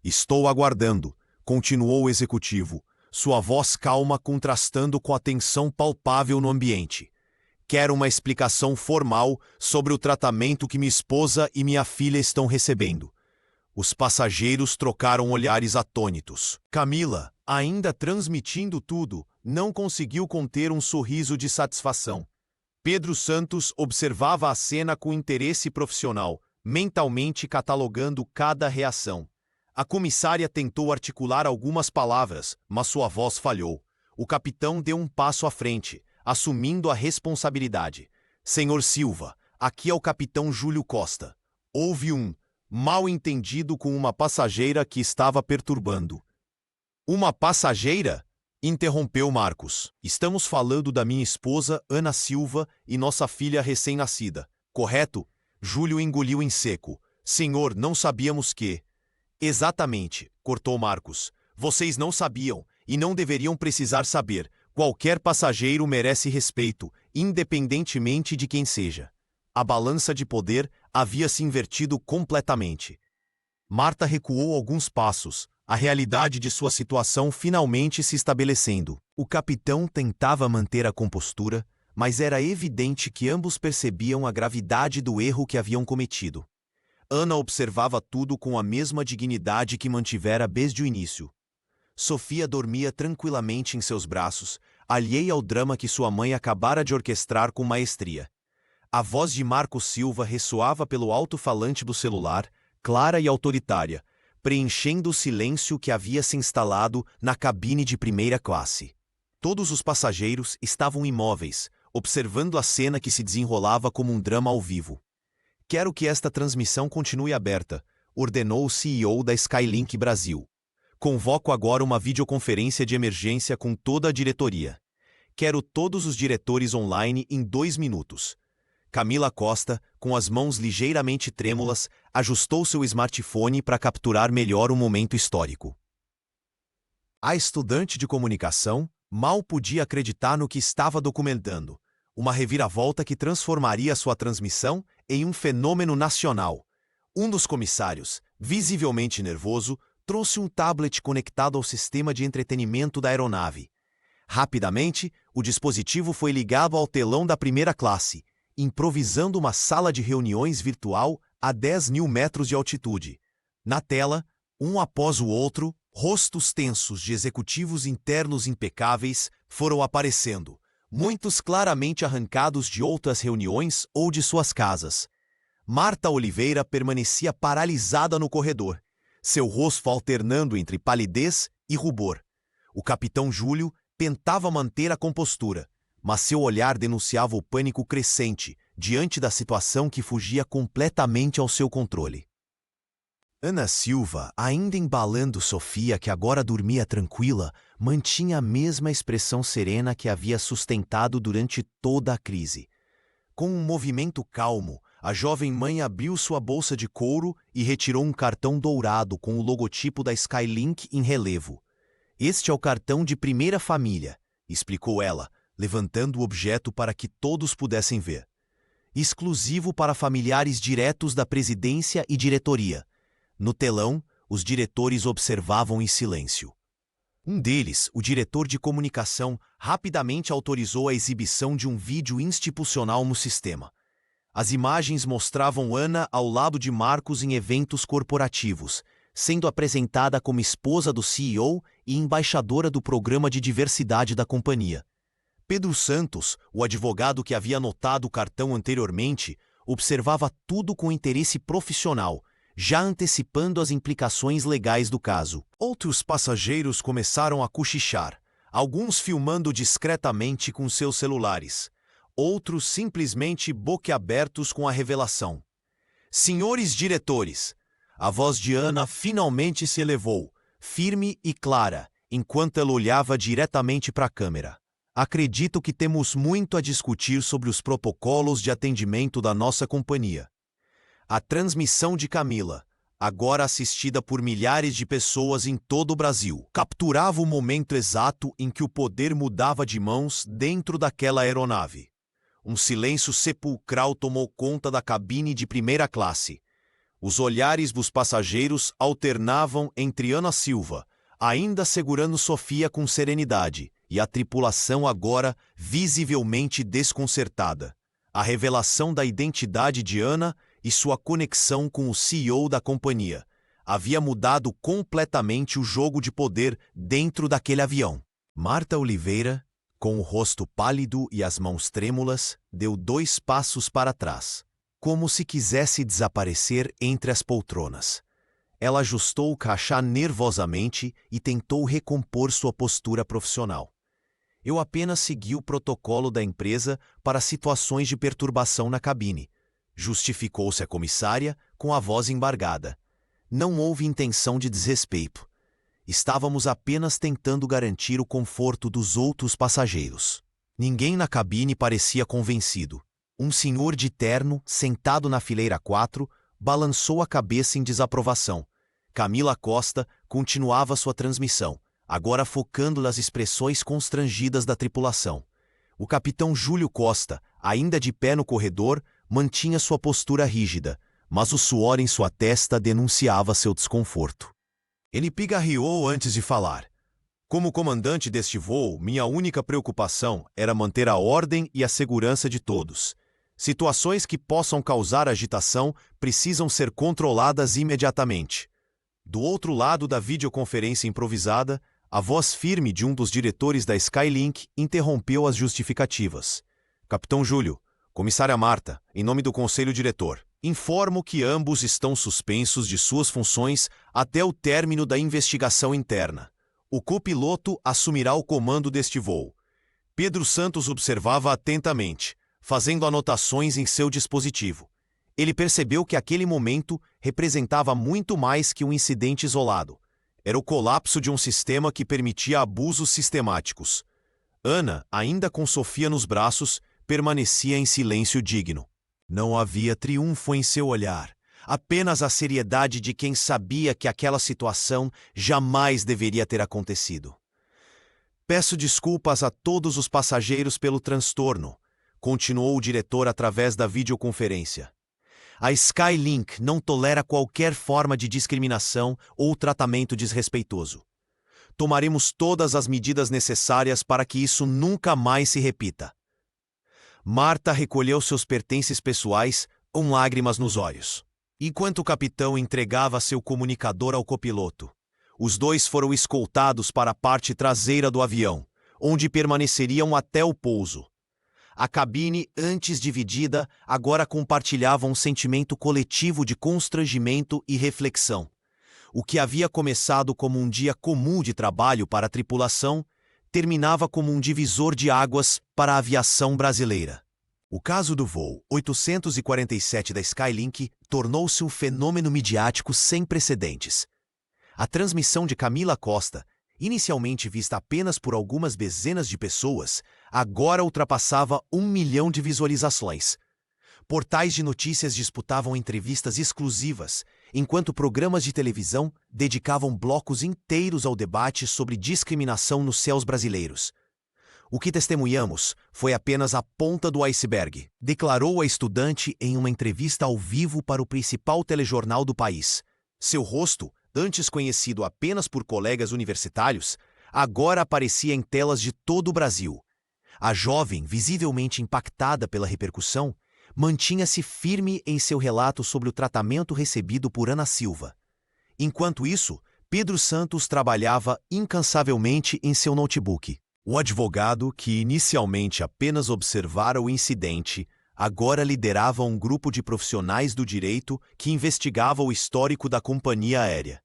Estou aguardando, continuou o executivo, sua voz calma contrastando com a tensão palpável no ambiente. Quero uma explicação formal sobre o tratamento que minha esposa e minha filha estão recebendo. Os passageiros trocaram olhares atônitos. Camila, ainda transmitindo tudo, não conseguiu conter um sorriso de satisfação. Pedro Santos observava a cena com interesse profissional, mentalmente catalogando cada reação. A comissária tentou articular algumas palavras, mas sua voz falhou. O capitão deu um passo à frente, assumindo a responsabilidade. Senhor Silva, aqui é o capitão Júlio Costa. Houve um mal-entendido com uma passageira que estava perturbando. Uma passageira? Interrompeu Marcos. Estamos falando da minha esposa, Ana Silva, e nossa filha recém-nascida. Correto? Júlio engoliu em seco. Senhor, não sabíamos que... Exatamente, cortou Marcos. Vocês não sabiam, e não deveriam precisar saber. Qualquer passageiro merece respeito, independentemente de quem seja. A balança de poder havia se invertido completamente. Marta recuou alguns passos, a realidade de sua situação finalmente se estabelecendo. O capitão tentava manter a compostura, mas era evidente que ambos percebiam a gravidade do erro que haviam cometido. Ana observava tudo com a mesma dignidade que mantivera desde o início. Sofia dormia tranquilamente em seus braços, alheia ao drama que sua mãe acabara de orquestrar com maestria. A voz de Marcos Silva ressoava pelo alto-falante do celular, clara e autoritária, preenchendo o silêncio que havia se instalado na cabine de primeira classe. Todos os passageiros estavam imóveis, observando a cena que se desenrolava como um drama ao vivo. Quero que esta transmissão continue aberta, ordenou o CEO da Skylink Brasil. Convoco agora uma videoconferência de emergência com toda a diretoria. Quero todos os diretores online em 2 minutos. Camila Costa, com as mãos ligeiramente trêmulas, ajustou seu smartphone para capturar melhor o momento histórico. A estudante de comunicação mal podia acreditar no que estava documentando. Uma reviravolta que transformaria sua transmissão em um fenômeno nacional. Um dos comissários, visivelmente nervoso, trouxe um tablet conectado ao sistema de entretenimento da aeronave. Rapidamente, o dispositivo foi ligado ao telão da primeira classe, improvisando uma sala de reuniões virtual a 10.000 metros de altitude. Na tela, um após o outro, rostos tensos de executivos internos impecáveis foram aparecendo, muitos claramente arrancados de outras reuniões ou de suas casas. Marta Oliveira permanecia paralisada no corredor, seu rosto alternando entre palidez e rubor. O capitão Júlio tentava manter a compostura, mas seu olhar denunciava o pânico crescente diante da situação que fugia completamente ao seu controle. Ana Silva, ainda embalando Sofia, que agora dormia tranquila, mantinha a mesma expressão serena que havia sustentado durante toda a crise. Com um movimento calmo, a jovem mãe abriu sua bolsa de couro e retirou um cartão dourado com o logotipo da Skylink em relevo. Este é o cartão de primeira família, explicou ela, levantando o objeto para que todos pudessem ver. Exclusivo para familiares diretos da presidência e diretoria. No telão, os diretores observavam em silêncio. Um deles, o diretor de comunicação, rapidamente autorizou a exibição de um vídeo institucional no sistema. As imagens mostravam Ana ao lado de Marcos em eventos corporativos, sendo apresentada como esposa do CEO e embaixadora do programa de diversidade da companhia. Pedro Santos, o advogado que havia anotado o cartão anteriormente, observava tudo com interesse profissional, já antecipando as implicações legais do caso. Outros passageiros começaram a cochichar, alguns filmando discretamente com seus celulares, outros simplesmente boquiabertos com a revelação. Senhores diretores, a voz de Ana finalmente se elevou, firme e clara, enquanto ela olhava diretamente para a câmera. Acredito que temos muito a discutir sobre os protocolos de atendimento da nossa companhia. A transmissão de Camila, agora assistida por milhares de pessoas em todo o Brasil, capturava o momento exato em que o poder mudava de mãos dentro daquela aeronave. Um silêncio sepulcral tomou conta da cabine de primeira classe. Os olhares dos passageiros alternavam entre Ana Silva, ainda segurando Sofia com serenidade, e a tripulação agora visivelmente desconcertada. A revelação da identidade de Ana e sua conexão com o CEO da companhia havia mudado completamente o jogo de poder dentro daquele avião. Marta Oliveira, com o rosto pálido e as mãos trêmulas, deu 2 passos para trás, como se quisesse desaparecer entre as poltronas. Ela ajustou o crachá nervosamente e tentou recompor sua postura profissional. Eu apenas segui o protocolo da empresa para situações de perturbação na cabine, justificou-se a comissária com a voz embargada. Não houve intenção de desrespeito. Estávamos apenas tentando garantir o conforto dos outros passageiros. Ninguém na cabine parecia convencido. Um senhor de terno, sentado na fileira 4, balançou a cabeça em desaprovação. Camila Costa continuava sua transmissão, agora focando nas expressões constrangidas da tripulação. O capitão Júlio Costa, ainda de pé no corredor, mantinha sua postura rígida, mas o suor em sua testa denunciava seu desconforto. Ele pigarreou antes de falar. Como comandante deste voo, minha única preocupação era manter a ordem e a segurança de todos. Situações que possam causar agitação precisam ser controladas imediatamente. Do outro lado da videoconferência improvisada, a voz firme de um dos diretores da Skylink interrompeu as justificativas. Capitão Júlio, comissária Marta, em nome do Conselho Diretor, informo que ambos estão suspensos de suas funções até o término da investigação interna. O copiloto assumirá o comando deste voo. Pedro Santos observava atentamente, fazendo anotações em seu dispositivo. Ele percebeu que aquele momento representava muito mais que um incidente isolado. Era o colapso de um sistema que permitia abusos sistemáticos. Ana, ainda com Sofia nos braços, permanecia em silêncio digno. Não havia triunfo em seu olhar, apenas a seriedade de quem sabia que aquela situação jamais deveria ter acontecido. Peço desculpas a todos os passageiros pelo transtorno, continuou o diretor através da videoconferência. A Skylink não tolera qualquer forma de discriminação ou tratamento desrespeitoso. Tomaremos todas as medidas necessárias para que isso nunca mais se repita. Marta recolheu seus pertences pessoais, com lágrimas nos olhos. Enquanto o capitão entregava seu comunicador ao copiloto, os dois foram escoltados para a parte traseira do avião, onde permaneceriam até o pouso. A cabine, antes dividida, agora compartilhava um sentimento coletivo de constrangimento e reflexão. O que havia começado como um dia comum de trabalho para a tripulação, terminava como um divisor de águas para a aviação brasileira. O caso do voo 847 da Skylink tornou-se um fenômeno midiático sem precedentes. A transmissão de Camila Costa, inicialmente vista apenas por algumas dezenas de pessoas, agora ultrapassava 1 milhão de visualizações. Portais de notícias disputavam entrevistas exclusivas, enquanto programas de televisão dedicavam blocos inteiros ao debate sobre discriminação nos céus brasileiros. O que testemunhamos foi apenas a ponta do iceberg, declarou a estudante em uma entrevista ao vivo para o principal telejornal do país. Seu rosto, antes conhecido apenas por colegas universitários, agora aparecia em telas de todo o Brasil. A jovem, visivelmente impactada pela repercussão, mantinha-se firme em seu relato sobre o tratamento recebido por Ana Silva. Enquanto isso, Pedro Santos trabalhava incansavelmente em seu notebook. O advogado, que inicialmente apenas observara o incidente, agora liderava um grupo de profissionais do direito que investigava o histórico da companhia aérea.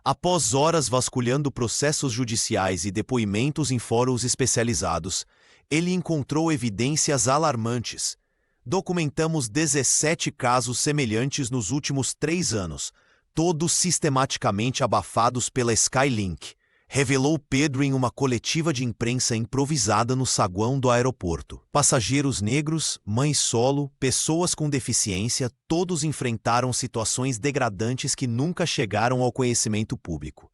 Após horas vasculhando processos judiciais e depoimentos em fóruns especializados, ele encontrou evidências alarmantes. Documentamos 17 casos semelhantes nos últimos 3 anos, todos sistematicamente abafados pela Skylink, revelou Pedro em uma coletiva de imprensa improvisada no saguão do aeroporto. Passageiros negros, mães solo, pessoas com deficiência, todos enfrentaram situações degradantes que nunca chegaram ao conhecimento público.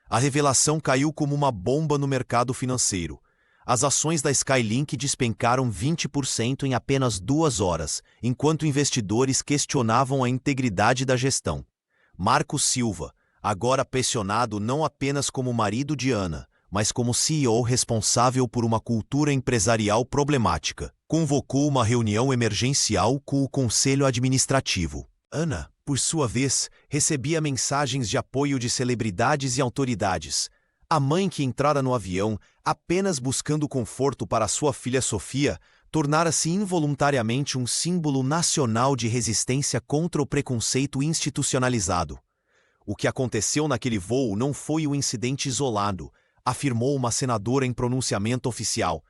A revelação caiu como uma bomba no mercado financeiro. As ações da Skylink despencaram 20% em apenas 2 horas, enquanto investidores questionavam a integridade da gestão. Marcos Silva, agora pressionado não apenas como marido de Ana, mas como CEO responsável por uma cultura empresarial problemática, convocou uma reunião emergencial com o Conselho Administrativo. Ana, por sua vez, recebia mensagens de apoio de celebridades e autoridades. A mãe que entrara no avião, apenas buscando conforto para sua filha Sofia, tornara-se involuntariamente um símbolo nacional de resistência contra o preconceito institucionalizado. O que aconteceu naquele voo não foi um incidente isolado, afirmou uma senadora em pronunciamento oficial.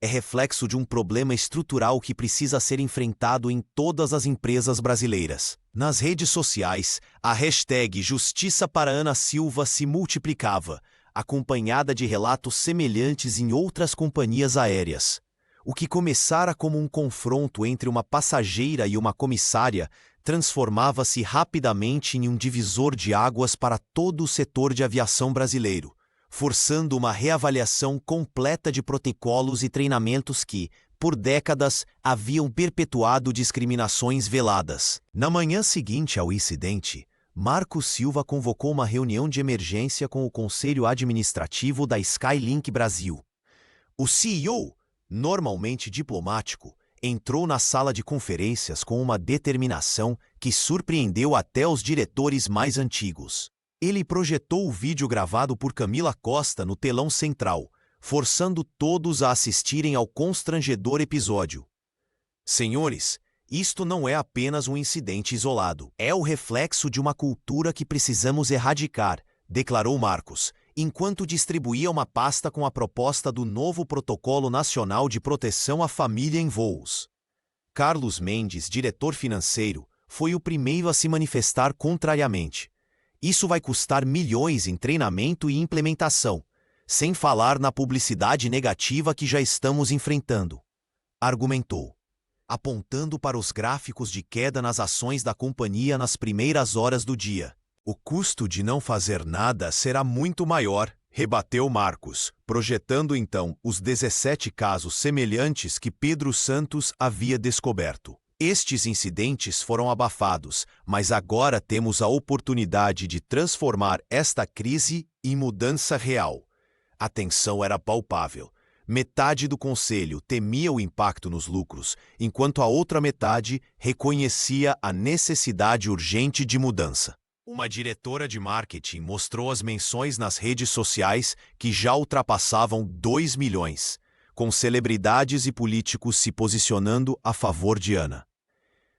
É reflexo de um problema estrutural que precisa ser enfrentado em todas as empresas brasileiras. Nas redes sociais, a hashtag Justiça para Ana Silva se multiplicava, acompanhada de relatos semelhantes em outras companhias aéreas. O que começara como um confronto entre uma passageira e uma comissária transformava-se rapidamente em um divisor de águas para todo o setor de aviação brasileiro, forçando uma reavaliação completa de protocolos e treinamentos que, por décadas, haviam perpetuado discriminações veladas. Na manhã seguinte ao incidente, Marcos Silva convocou uma reunião de emergência com o Conselho Administrativo da Skylink Brasil. O CEO, normalmente diplomático, entrou na sala de conferências com uma determinação que surpreendeu até os diretores mais antigos. Ele projetou o vídeo gravado por Camila Costa no telão central, forçando todos a assistirem ao constrangedor episódio. Senhores, isto não é apenas um incidente isolado. É o reflexo de uma cultura que precisamos erradicar, declarou Marcos, enquanto distribuía uma pasta com a proposta do novo Protocolo Nacional de Proteção à Família em Voos. Carlos Mendes, diretor financeiro, foi o primeiro a se manifestar contrariamente. Isso vai custar milhões em treinamento e implementação, sem falar na publicidade negativa que já estamos enfrentando, argumentou, apontando para os gráficos de queda nas ações da companhia nas primeiras horas do dia. O custo de não fazer nada será muito maior, rebateu Marcos, projetando então os 17 casos semelhantes que Pedro Santos havia descoberto. Estes incidentes foram abafados, mas agora temos a oportunidade de transformar esta crise em mudança real. A tensão era palpável. Metade do conselho temia o impacto nos lucros, enquanto a outra metade reconhecia a necessidade urgente de mudança. Uma diretora de marketing mostrou as menções nas redes sociais que já ultrapassavam 2 milhões, com celebridades e políticos se posicionando a favor de Ana.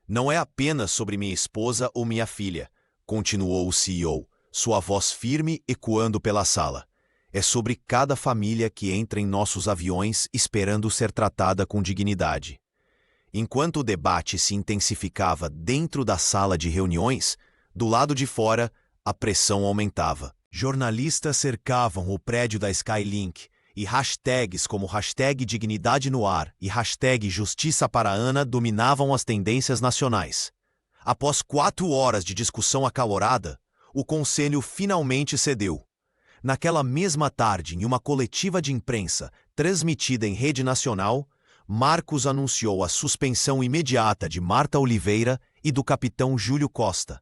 Não é apenas sobre minha esposa ou minha filha, continuou o CEO, sua voz firme ecoando pela sala. É sobre cada família que entra em nossos aviões esperando ser tratada com dignidade. Enquanto o debate se intensificava dentro da sala de reuniões, do lado de fora, a pressão aumentava. Jornalistas cercavam o prédio da Skylink e hashtags como hashtag Dignidade no Ar e hashtag Justiça para Ana dominavam as tendências nacionais. Após 4 horas de discussão acalorada, o conselho finalmente cedeu. Naquela mesma tarde, em uma coletiva de imprensa transmitida em rede nacional, Marcos anunciou a suspensão imediata de Marta Oliveira e do capitão Júlio Costa,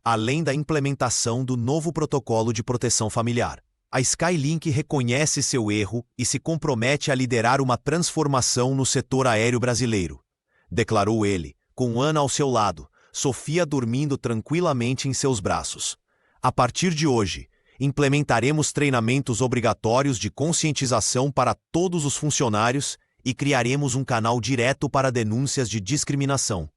além da implementação do novo protocolo de proteção familiar. A Skylink reconhece seu erro e se compromete a liderar uma transformação no setor aéreo brasileiro, declarou ele, com Ana ao seu lado, Sofia dormindo tranquilamente em seus braços. A partir de hoje, implementaremos treinamentos obrigatórios de conscientização para todos os funcionários e criaremos um canal direto para denúncias de discriminação.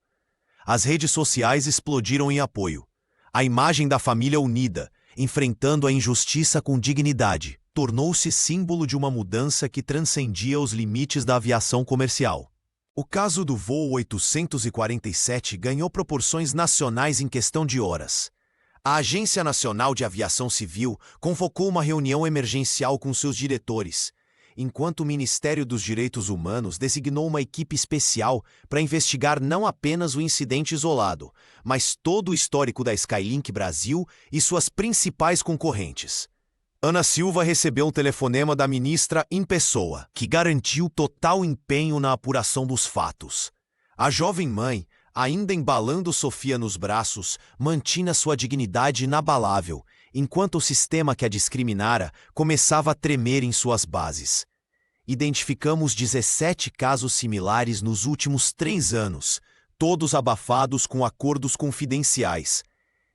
As redes sociais explodiram em apoio. A imagem da família unida, enfrentando a injustiça com dignidade, tornou-se símbolo de uma mudança que transcendia os limites da aviação comercial. O caso do voo 847 ganhou proporções nacionais em questão de horas. A Agência Nacional de Aviação Civil convocou uma reunião emergencial com seus diretores, enquanto o Ministério dos Direitos Humanos designou uma equipe especial para investigar não apenas o incidente isolado, mas todo o histórico da Skylink Brasil e suas principais concorrentes. Ana Silva recebeu um telefonema da ministra em pessoa, que garantiu total empenho na apuração dos fatos. A jovem mãe, ainda embalando Sofia nos braços, mantinha sua dignidade inabalável, enquanto o sistema que a discriminara começava a tremer em suas bases. Identificamos 17 casos similares nos últimos 3 anos, todos abafados com acordos confidenciais,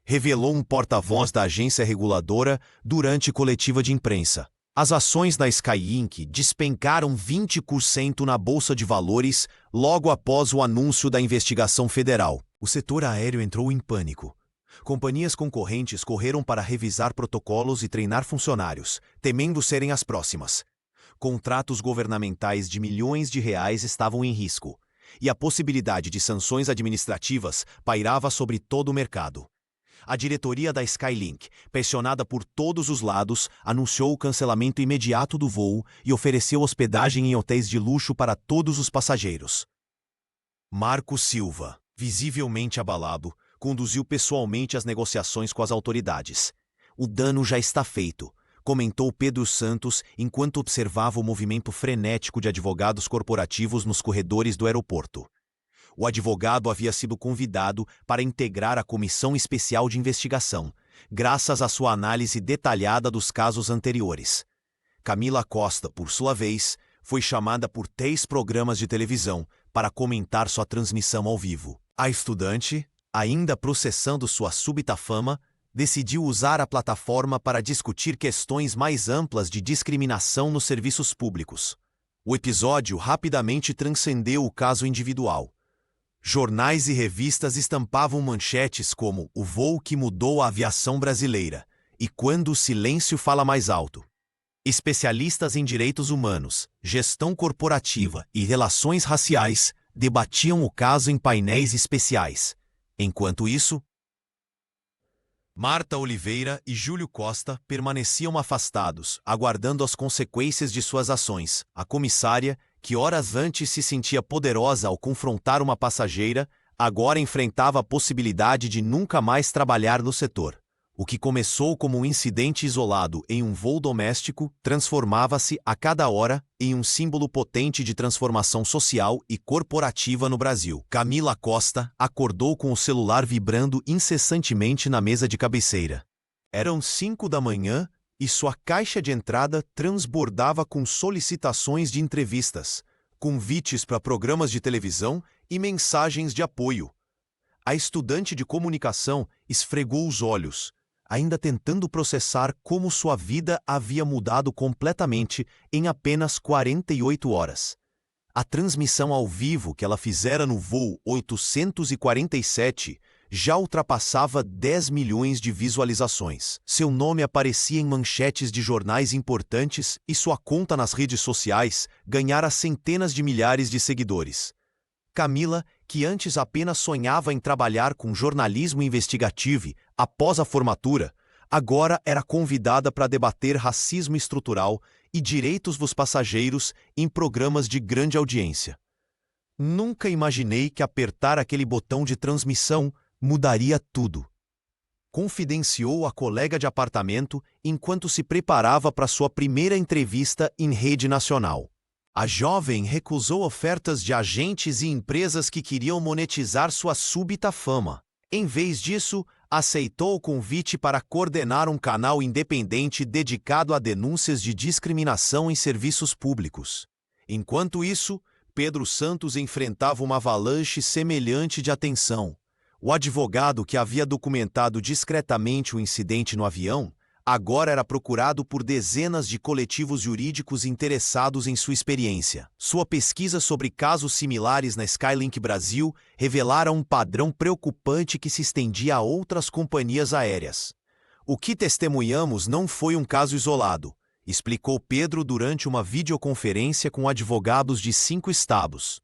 revelou um porta-voz da agência reguladora durante coletiva de imprensa. As ações da Skylink despencaram 20% na Bolsa de Valores logo após o anúncio da investigação federal. O setor aéreo entrou em pânico. Companhias concorrentes correram para revisar protocolos e treinar funcionários, temendo serem as próximas. Contratos governamentais de milhões de reais estavam em risco, e a possibilidade de sanções administrativas pairava sobre todo o mercado. A diretoria da Skylink, pressionada por todos os lados, anunciou o cancelamento imediato do voo e ofereceu hospedagem em hotéis de luxo para todos os passageiros. Marcos Silva, visivelmente abalado, conduziu pessoalmente as negociações com as autoridades. O dano já está feito, comentou Pedro Santos enquanto observava o movimento frenético de advogados corporativos nos corredores do aeroporto. O advogado havia sido convidado para integrar a comissão especial de investigação, graças à sua análise detalhada dos casos anteriores. Camila Costa, por sua vez, foi chamada por 3 programas de televisão para comentar sua transmissão ao vivo. A estudante, ainda processando sua súbita fama, decidiu usar a plataforma para discutir questões mais amplas de discriminação nos serviços públicos. O episódio rapidamente transcendeu o caso individual. Jornais e revistas estampavam manchetes como "O voo que mudou a aviação brasileira" e "Quando o silêncio fala mais alto". Especialistas em direitos humanos, gestão corporativa e relações raciais debatiam o caso em painéis especiais. Enquanto isso, Marta Oliveira e Júlio Costa permaneciam afastados, aguardando as consequências de suas ações. A comissária, que horas antes se sentia poderosa ao confrontar uma passageira, agora enfrentava a possibilidade de nunca mais trabalhar no setor. O que começou como um incidente isolado em um voo doméstico transformava-se a cada hora em um símbolo potente de transformação social e corporativa no Brasil. Camila Costa acordou com o celular vibrando incessantemente na mesa de cabeceira. Eram 5 da manhã e sua caixa de entrada transbordava com solicitações de entrevistas, convites para programas de televisão e mensagens de apoio. A estudante de comunicação esfregou os olhos, ainda tentando processar como sua vida havia mudado completamente em apenas 48 horas. A transmissão ao vivo que ela fizera no voo 847 já ultrapassava 10 milhões de visualizações. Seu nome aparecia em manchetes de jornais importantes e sua conta nas redes sociais ganhara centenas de milhares de seguidores. Camila, que antes apenas sonhava em trabalhar com jornalismo investigativo após a formatura, agora era convidada para debater racismo estrutural e direitos dos passageiros em programas de grande audiência. Nunca imaginei que apertar aquele botão de transmissão mudaria tudo. Confidenciou a colega de apartamento enquanto se preparava para sua primeira entrevista em rede nacional. A jovem recusou ofertas de agentes e empresas que queriam monetizar sua súbita fama. Em vez disso, aceitou o convite para coordenar um canal independente dedicado a denúncias de discriminação em serviços públicos. Enquanto isso, Pedro Santos enfrentava uma avalanche semelhante de atenção. O advogado que havia documentado discretamente o incidente no avião, agora era procurado por dezenas de coletivos jurídicos interessados em sua experiência. Sua pesquisa sobre casos similares na Skylink Brasil revelara um padrão preocupante que se estendia a outras companhias aéreas. O que testemunhamos não foi um caso isolado, explicou Pedro durante uma videoconferência com advogados de 5 estados.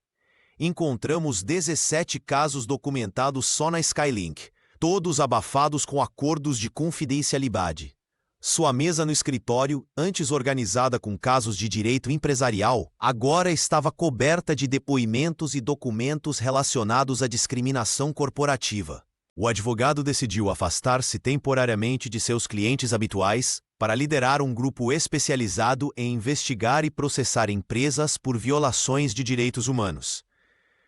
Encontramos 17 casos documentados só na Skylink, todos abafados com acordos de confidencialidade. Sua mesa no escritório, antes organizada com casos de direito empresarial, agora estava coberta de depoimentos e documentos relacionados à discriminação corporativa. O advogado decidiu afastar-se temporariamente de seus clientes habituais para liderar um grupo especializado em investigar e processar empresas por violações de direitos humanos.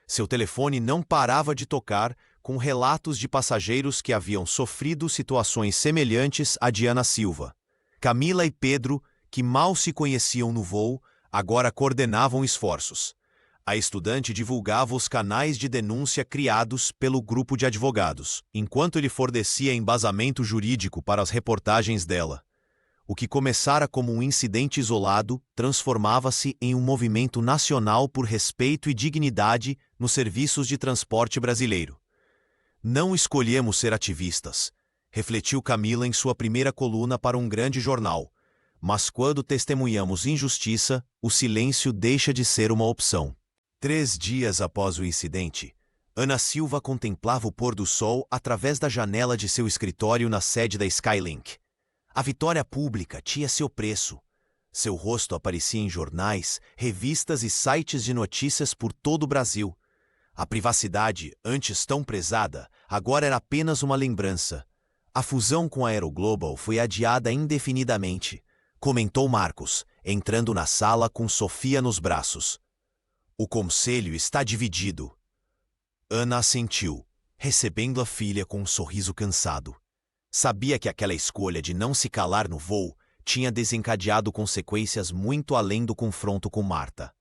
Seu telefone não parava de tocar, com relatos de passageiros que haviam sofrido situações semelhantes a Diana Silva. Camila e Pedro, que mal se conheciam no voo, agora coordenavam esforços. A estudante divulgava os canais de denúncia criados pelo grupo de advogados, enquanto ele fornecia embasamento jurídico para as reportagens dela. O que começara como um incidente isolado transformava-se em um movimento nacional por respeito e dignidade nos serviços de transporte brasileiro. Não escolhemos ser ativistas, refletiu Camila em sua primeira coluna para um grande jornal. Mas quando testemunhamos injustiça, o silêncio deixa de ser uma opção. 3 dias após o incidente, Ana Silva contemplava o pôr do sol através da janela de seu escritório na sede da Skylink. A vitória pública tinha seu preço. Seu rosto aparecia em jornais, revistas e sites de notícias por todo o Brasil. A privacidade, antes tão prezada, agora era apenas uma lembrança. A fusão com a Aeroglobal foi adiada indefinidamente, comentou Marcos, entrando na sala com Sofia nos braços. O conselho está dividido. Ana assentiu, recebendo a filha com um sorriso cansado. Sabia que aquela escolha de não se calar no voo tinha desencadeado consequências muito além do confronto com Marta.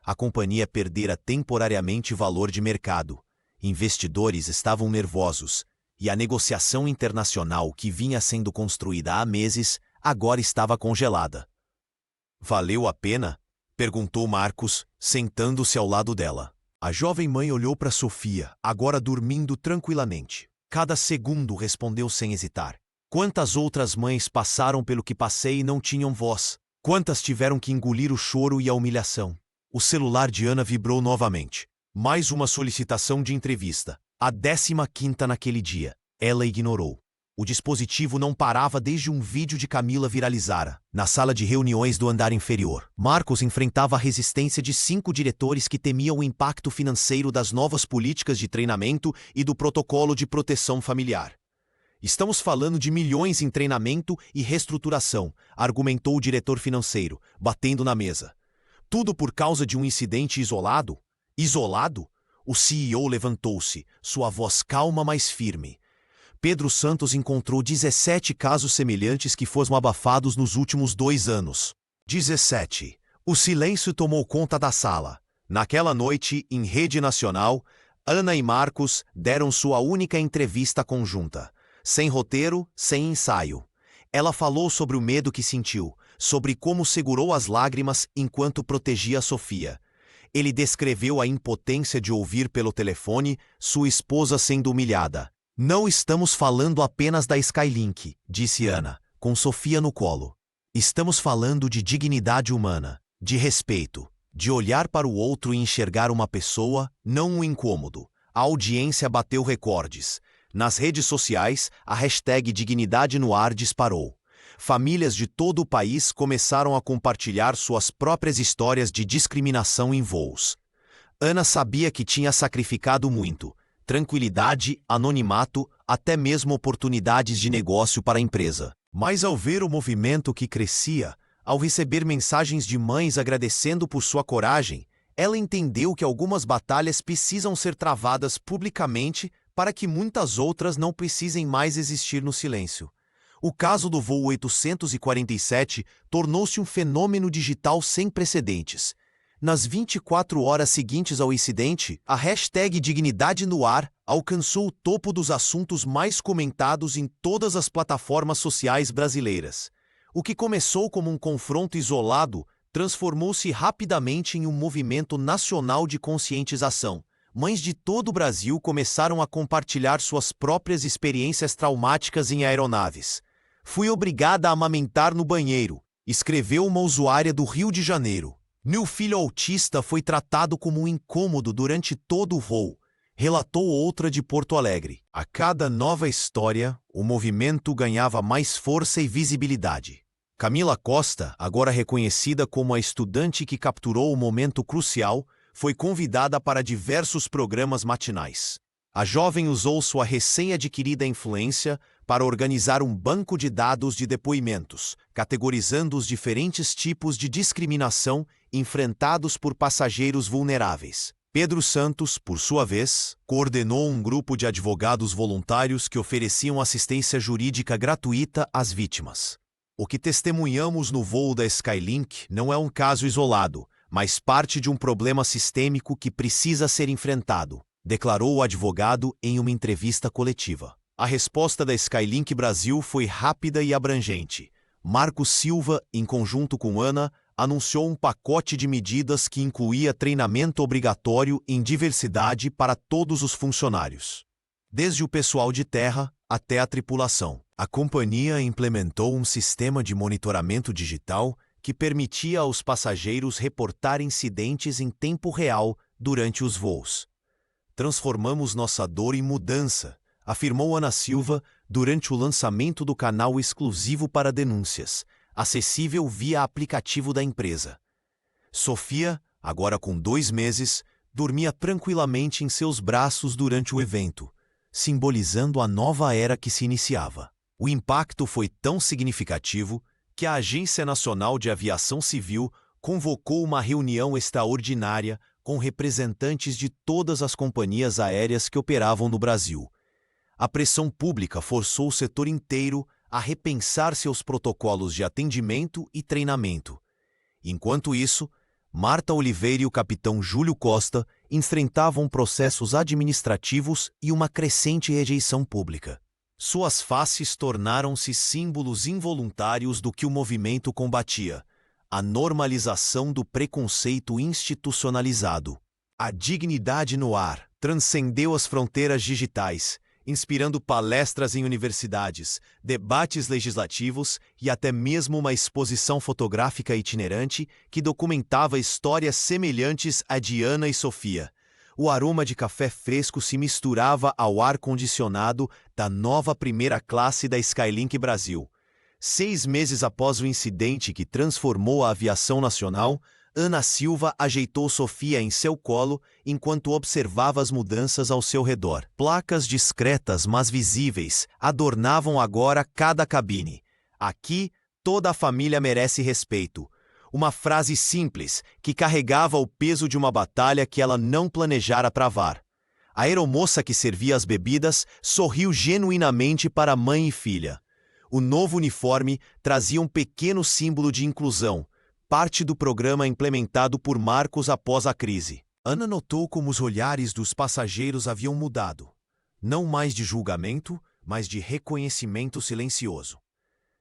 A companhia perdera temporariamente valor de mercado. Investidores estavam nervosos, e a negociação internacional que vinha sendo construída há meses agora estava congelada. Valeu a pena? Perguntou Marcos, sentando-se ao lado dela. A jovem mãe olhou para Sofia, agora dormindo tranquilamente. Cada segundo respondeu sem hesitar. Quantas outras mães passaram pelo que passei e não tinham voz? Quantas tiveram que engolir o choro e a humilhação? O celular de Ana vibrou novamente. Mais uma solicitação de entrevista. A 15ª naquele dia. Ela ignorou. O dispositivo não parava desde um vídeo de Camila viralizara, na sala de reuniões do andar inferior. Marcos enfrentava a resistência de 5 diretores que temiam o impacto financeiro das novas políticas de treinamento e do protocolo de proteção familiar. Estamos falando de milhões em treinamento e reestruturação, argumentou o diretor financeiro, batendo na mesa. Tudo por causa de um incidente isolado? Isolado? O CEO levantou-se, sua voz calma, mas firme. Pedro Santos encontrou 17 casos semelhantes que foram abafados nos últimos 2 anos. 17. O silêncio tomou conta da sala. Naquela noite, em rede nacional, Ana e Marcos deram sua única entrevista conjunta. Sem roteiro, sem ensaio. Ela falou sobre o medo que sentiu, sobre como segurou as lágrimas enquanto protegia Sofia. Ele descreveu a impotência de ouvir pelo telefone sua esposa sendo humilhada. Não estamos falando apenas da Skylink, disse Ana, com Sofia no colo. Estamos falando de dignidade humana, de respeito, de olhar para o outro e enxergar uma pessoa, não um incômodo. A audiência bateu recordes. Nas redes sociais, a hashtag Dignidade no Ar disparou. famílias de todo o país começaram a compartilhar suas próprias histórias de discriminação em voos. Ana sabia que tinha sacrificado muito: tranquilidade, anonimato, até mesmo oportunidades de negócio para a empresa. Mas ao ver o movimento que crescia, ao receber mensagens de mães agradecendo por sua coragem, ela entendeu que algumas batalhas precisam ser travadas publicamente para que muitas outras não precisem mais existir no silêncio. O caso do voo 847 tornou-se um fenômeno digital sem precedentes. Nas 24 horas seguintes ao incidente, a hashtag Dignidade no Ar alcançou o topo dos assuntos mais comentados em todas as plataformas sociais brasileiras. O que começou como um confronto isolado transformou-se rapidamente em um movimento nacional de conscientização. Mães de todo o Brasil começaram a compartilhar suas próprias experiências traumáticas em aeronaves. "Fui obrigada a amamentar no banheiro", escreveu uma usuária do Rio de Janeiro. "Meu filho autista foi tratado como um incômodo durante todo o voo", relatou outra de Porto Alegre. A cada nova história, o movimento ganhava mais força e visibilidade. Camila Costa, agora reconhecida como a estudante que capturou o momento crucial, foi convidada para diversos programas matinais. A jovem usou sua recém-adquirida influência para organizar um banco de dados de depoimentos, categorizando os diferentes tipos de discriminação enfrentados por passageiros vulneráveis. Pedro Santos, por sua vez, coordenou um grupo de advogados voluntários que ofereciam assistência jurídica gratuita às vítimas. "O que testemunhamos no voo da Skylink não é um caso isolado, mas parte de um problema sistêmico que precisa ser enfrentado", declarou o advogado em uma entrevista coletiva. A resposta da Skylink Brasil foi rápida e abrangente. Marcos Silva, em conjunto com Ana, anunciou um pacote de medidas que incluía treinamento obrigatório em diversidade para todos os funcionários, desde o pessoal de terra até a tripulação. A companhia implementou um sistema de monitoramento digital que permitia aos passageiros reportar incidentes em tempo real durante os voos. "Transformamos nossa dor em mudança", afirmou Ana Silva durante o lançamento do canal exclusivo para denúncias, acessível via aplicativo da empresa. Sofia, agora com 2 meses, dormia tranquilamente em seus braços durante o evento, simbolizando a nova era que se iniciava. O impacto foi tão significativo que a Agência Nacional de Aviação Civil convocou uma reunião extraordinária com representantes de todas as companhias aéreas que operavam no Brasil. A pressão pública forçou o setor inteiro a repensar seus protocolos de atendimento e treinamento. Enquanto isso, Marta Oliveira e o capitão Júlio Costa enfrentavam processos administrativos e uma crescente rejeição pública. Suas faces tornaram-se símbolos involuntários do que o movimento combatia: a normalização do preconceito institucionalizado. A dignidade no ar transcendeu as fronteiras digitais, inspirando palestras em universidades, debates legislativos e até mesmo uma exposição fotográfica itinerante que documentava histórias semelhantes à de Ana e Sofia. O aroma de café fresco se misturava ao ar-condicionado da nova primeira classe da Skylink Brasil. 6 meses após o incidente que transformou a aviação nacional, Ana Silva ajeitou Sofia em seu colo enquanto observava as mudanças ao seu redor. Placas discretas, mas visíveis, adornavam agora cada cabine. "Aqui, toda a família merece respeito." Uma frase simples que carregava o peso de uma batalha que ela não planejara travar. A aeromoça que servia as bebidas sorriu genuinamente para mãe e filha. O novo uniforme trazia um pequeno símbolo de inclusão, parte do programa implementado por Marcos após a crise. Ana notou como os olhares dos passageiros haviam mudado. Não mais de julgamento, mas de reconhecimento silencioso.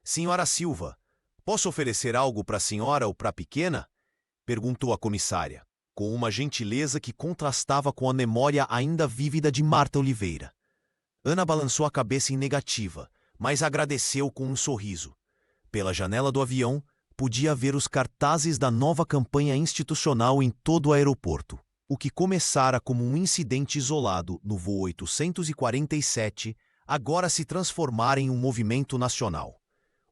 "Senhora Silva, posso oferecer algo para a senhora ou para a pequena?" perguntou a comissária, com uma gentileza que contrastava com a memória ainda vívida de Marta Oliveira. Ana balançou a cabeça em negativa, mas agradeceu com um sorriso. Pela janela do avião, podia ver os cartazes da nova campanha institucional em todo o aeroporto. O que começara como um incidente isolado no voo 847, agora se transformara em um movimento nacional.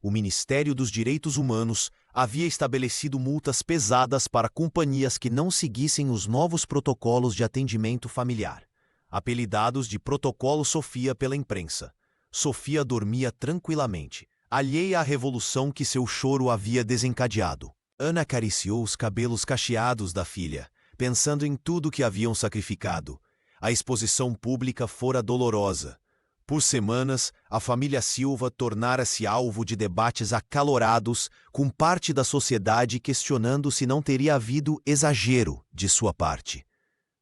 o Ministério dos Direitos Humanos havia estabelecido multas pesadas para companhias que não seguissem os novos protocolos de atendimento familiar, apelidados de Protocolo Sofia pela imprensa. Sofia dormia tranquilamente, alheia à revolução que seu choro havia desencadeado. Ana acariciou os cabelos cacheados da filha, pensando em tudo que haviam sacrificado. A exposição pública fora dolorosa. Por semanas, a família Silva tornara-se alvo de debates acalorados, com parte da sociedade questionando se não teria havido exagero de sua parte.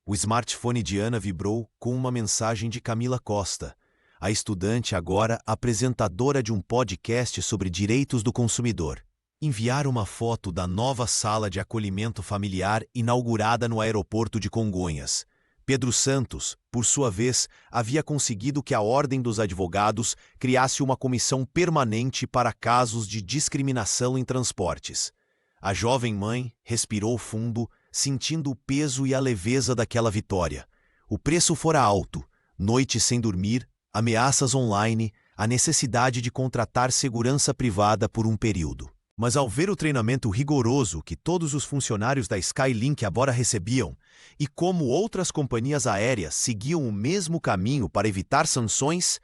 O smartphone de Ana vibrou com uma mensagem de Camila Costa, a estudante agora apresentadora de um podcast sobre direitos do consumidor. Enviar uma foto da nova sala de acolhimento familiar inaugurada no aeroporto de Congonhas. Pedro Santos, por sua vez, havia conseguido que a Ordem dos Advogados criasse uma comissão permanente para casos de discriminação em transportes. A jovem mãe respirou fundo, sentindo o peso e a leveza daquela vitória. O preço fora alto, noites sem dormir, ameaças online, a necessidade de contratar segurança privada por um período. Mas ao ver o treinamento rigoroso que todos os funcionários da Skylink agora recebiam, e como outras companhias aéreas seguiam o mesmo caminho para evitar sanções,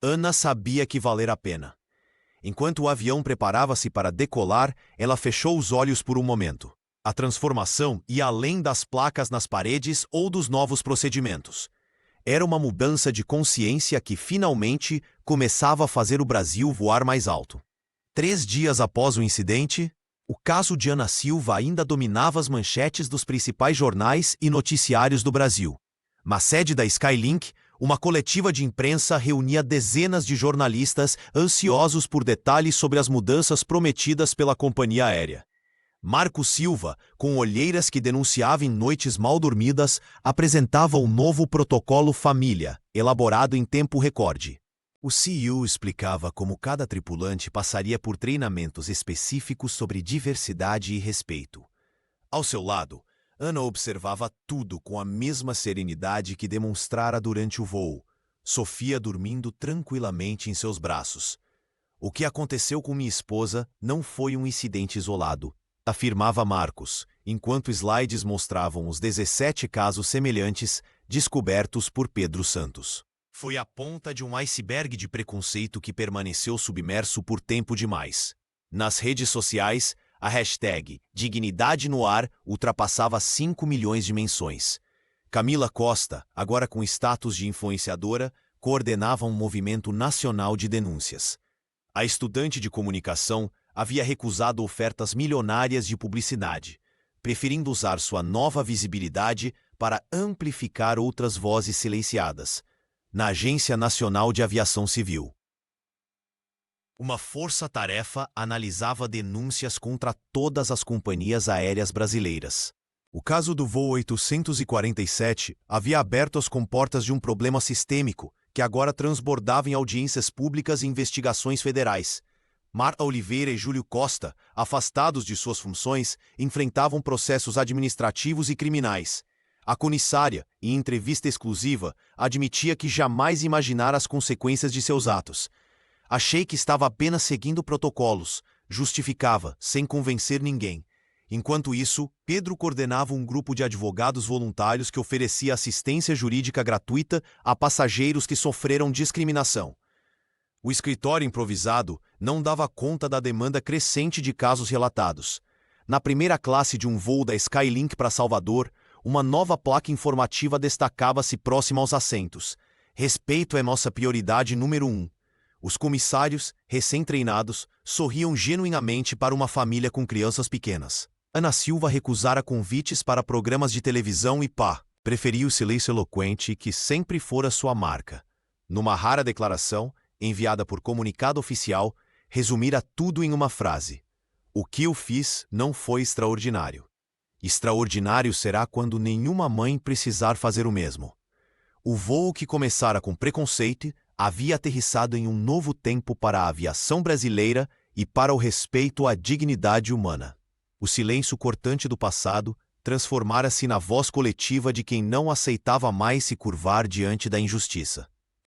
Ana sabia que valera a pena. Enquanto o avião preparava-se para decolar, ela fechou os olhos por um momento. A transformação ia além das placas nas paredes ou dos novos procedimentos. Era uma mudança de consciência que finalmente começava a fazer o Brasil voar mais alto. 3 dias após o incidente, o caso de Ana Silva ainda dominava as manchetes dos principais jornais e noticiários do Brasil. Na sede da Skylink, uma coletiva de imprensa reunia dezenas de jornalistas ansiosos por detalhes sobre as mudanças prometidas pela companhia aérea. Marco Silva, com olheiras que denunciava em noites mal dormidas, apresentava o novo protocolo família, elaborado em tempo recorde. O CEO explicava como cada tripulante passaria por treinamentos específicos sobre diversidade e respeito. Ao seu lado, Ana observava tudo com a mesma serenidade que demonstrara durante o voo, Sofia dormindo tranquilamente em seus braços. O que aconteceu com minha esposa não foi um incidente isolado, afirmava Marcos, enquanto slides mostravam os 17 casos semelhantes descobertos por Pedro Santos. Foi a ponta de um iceberg de preconceito que permaneceu submerso por tempo demais. Nas redes sociais, a hashtag Dignidade no Ar ultrapassava 5 milhões de menções. Camila Costa, agora com status de influenciadora, coordenava um movimento nacional de denúncias. A estudante de comunicação havia recusado ofertas milionárias de publicidade, preferindo usar sua nova visibilidade para amplificar outras vozes silenciadas. Na Agência Nacional de Aviação Civil, uma força-tarefa analisava denúncias contra todas as companhias aéreas brasileiras. O caso do voo 847 havia aberto as comportas de um problema sistêmico que agora transbordava em audiências públicas e investigações federais. Marta Oliveira e Júlio Costa, afastados de suas funções, enfrentavam processos administrativos e criminais. A comissária, em entrevista exclusiva, admitia que jamais imaginara as consequências de seus atos. Achei que estava apenas seguindo protocolos, justificava, sem convencer ninguém. Enquanto isso, Pedro coordenava um grupo de advogados voluntários que oferecia assistência jurídica gratuita a passageiros que sofreram discriminação. O escritório improvisado não dava conta da demanda crescente de casos relatados. Na primeira classe de um voo da Skylink para Salvador, uma nova placa informativa destacava-se próxima aos assentos. Respeito é nossa prioridade número 1. Os comissários, recém-treinados, sorriam genuinamente para uma família com crianças pequenas. Ana Silva recusara convites para programas de televisão e preferia o silêncio eloquente que sempre fora sua marca. Numa rara declaração, enviada por comunicado oficial, resumira tudo em uma frase: o que eu fiz não foi extraordinário. Extraordinário será quando nenhuma mãe precisar fazer o mesmo. O voo que começara com preconceito havia aterrissado em um novo tempo para a aviação brasileira e para o respeito à dignidade humana. O silêncio cortante do passado transformara-se na voz coletiva de quem não aceitava mais se curvar diante da injustiça.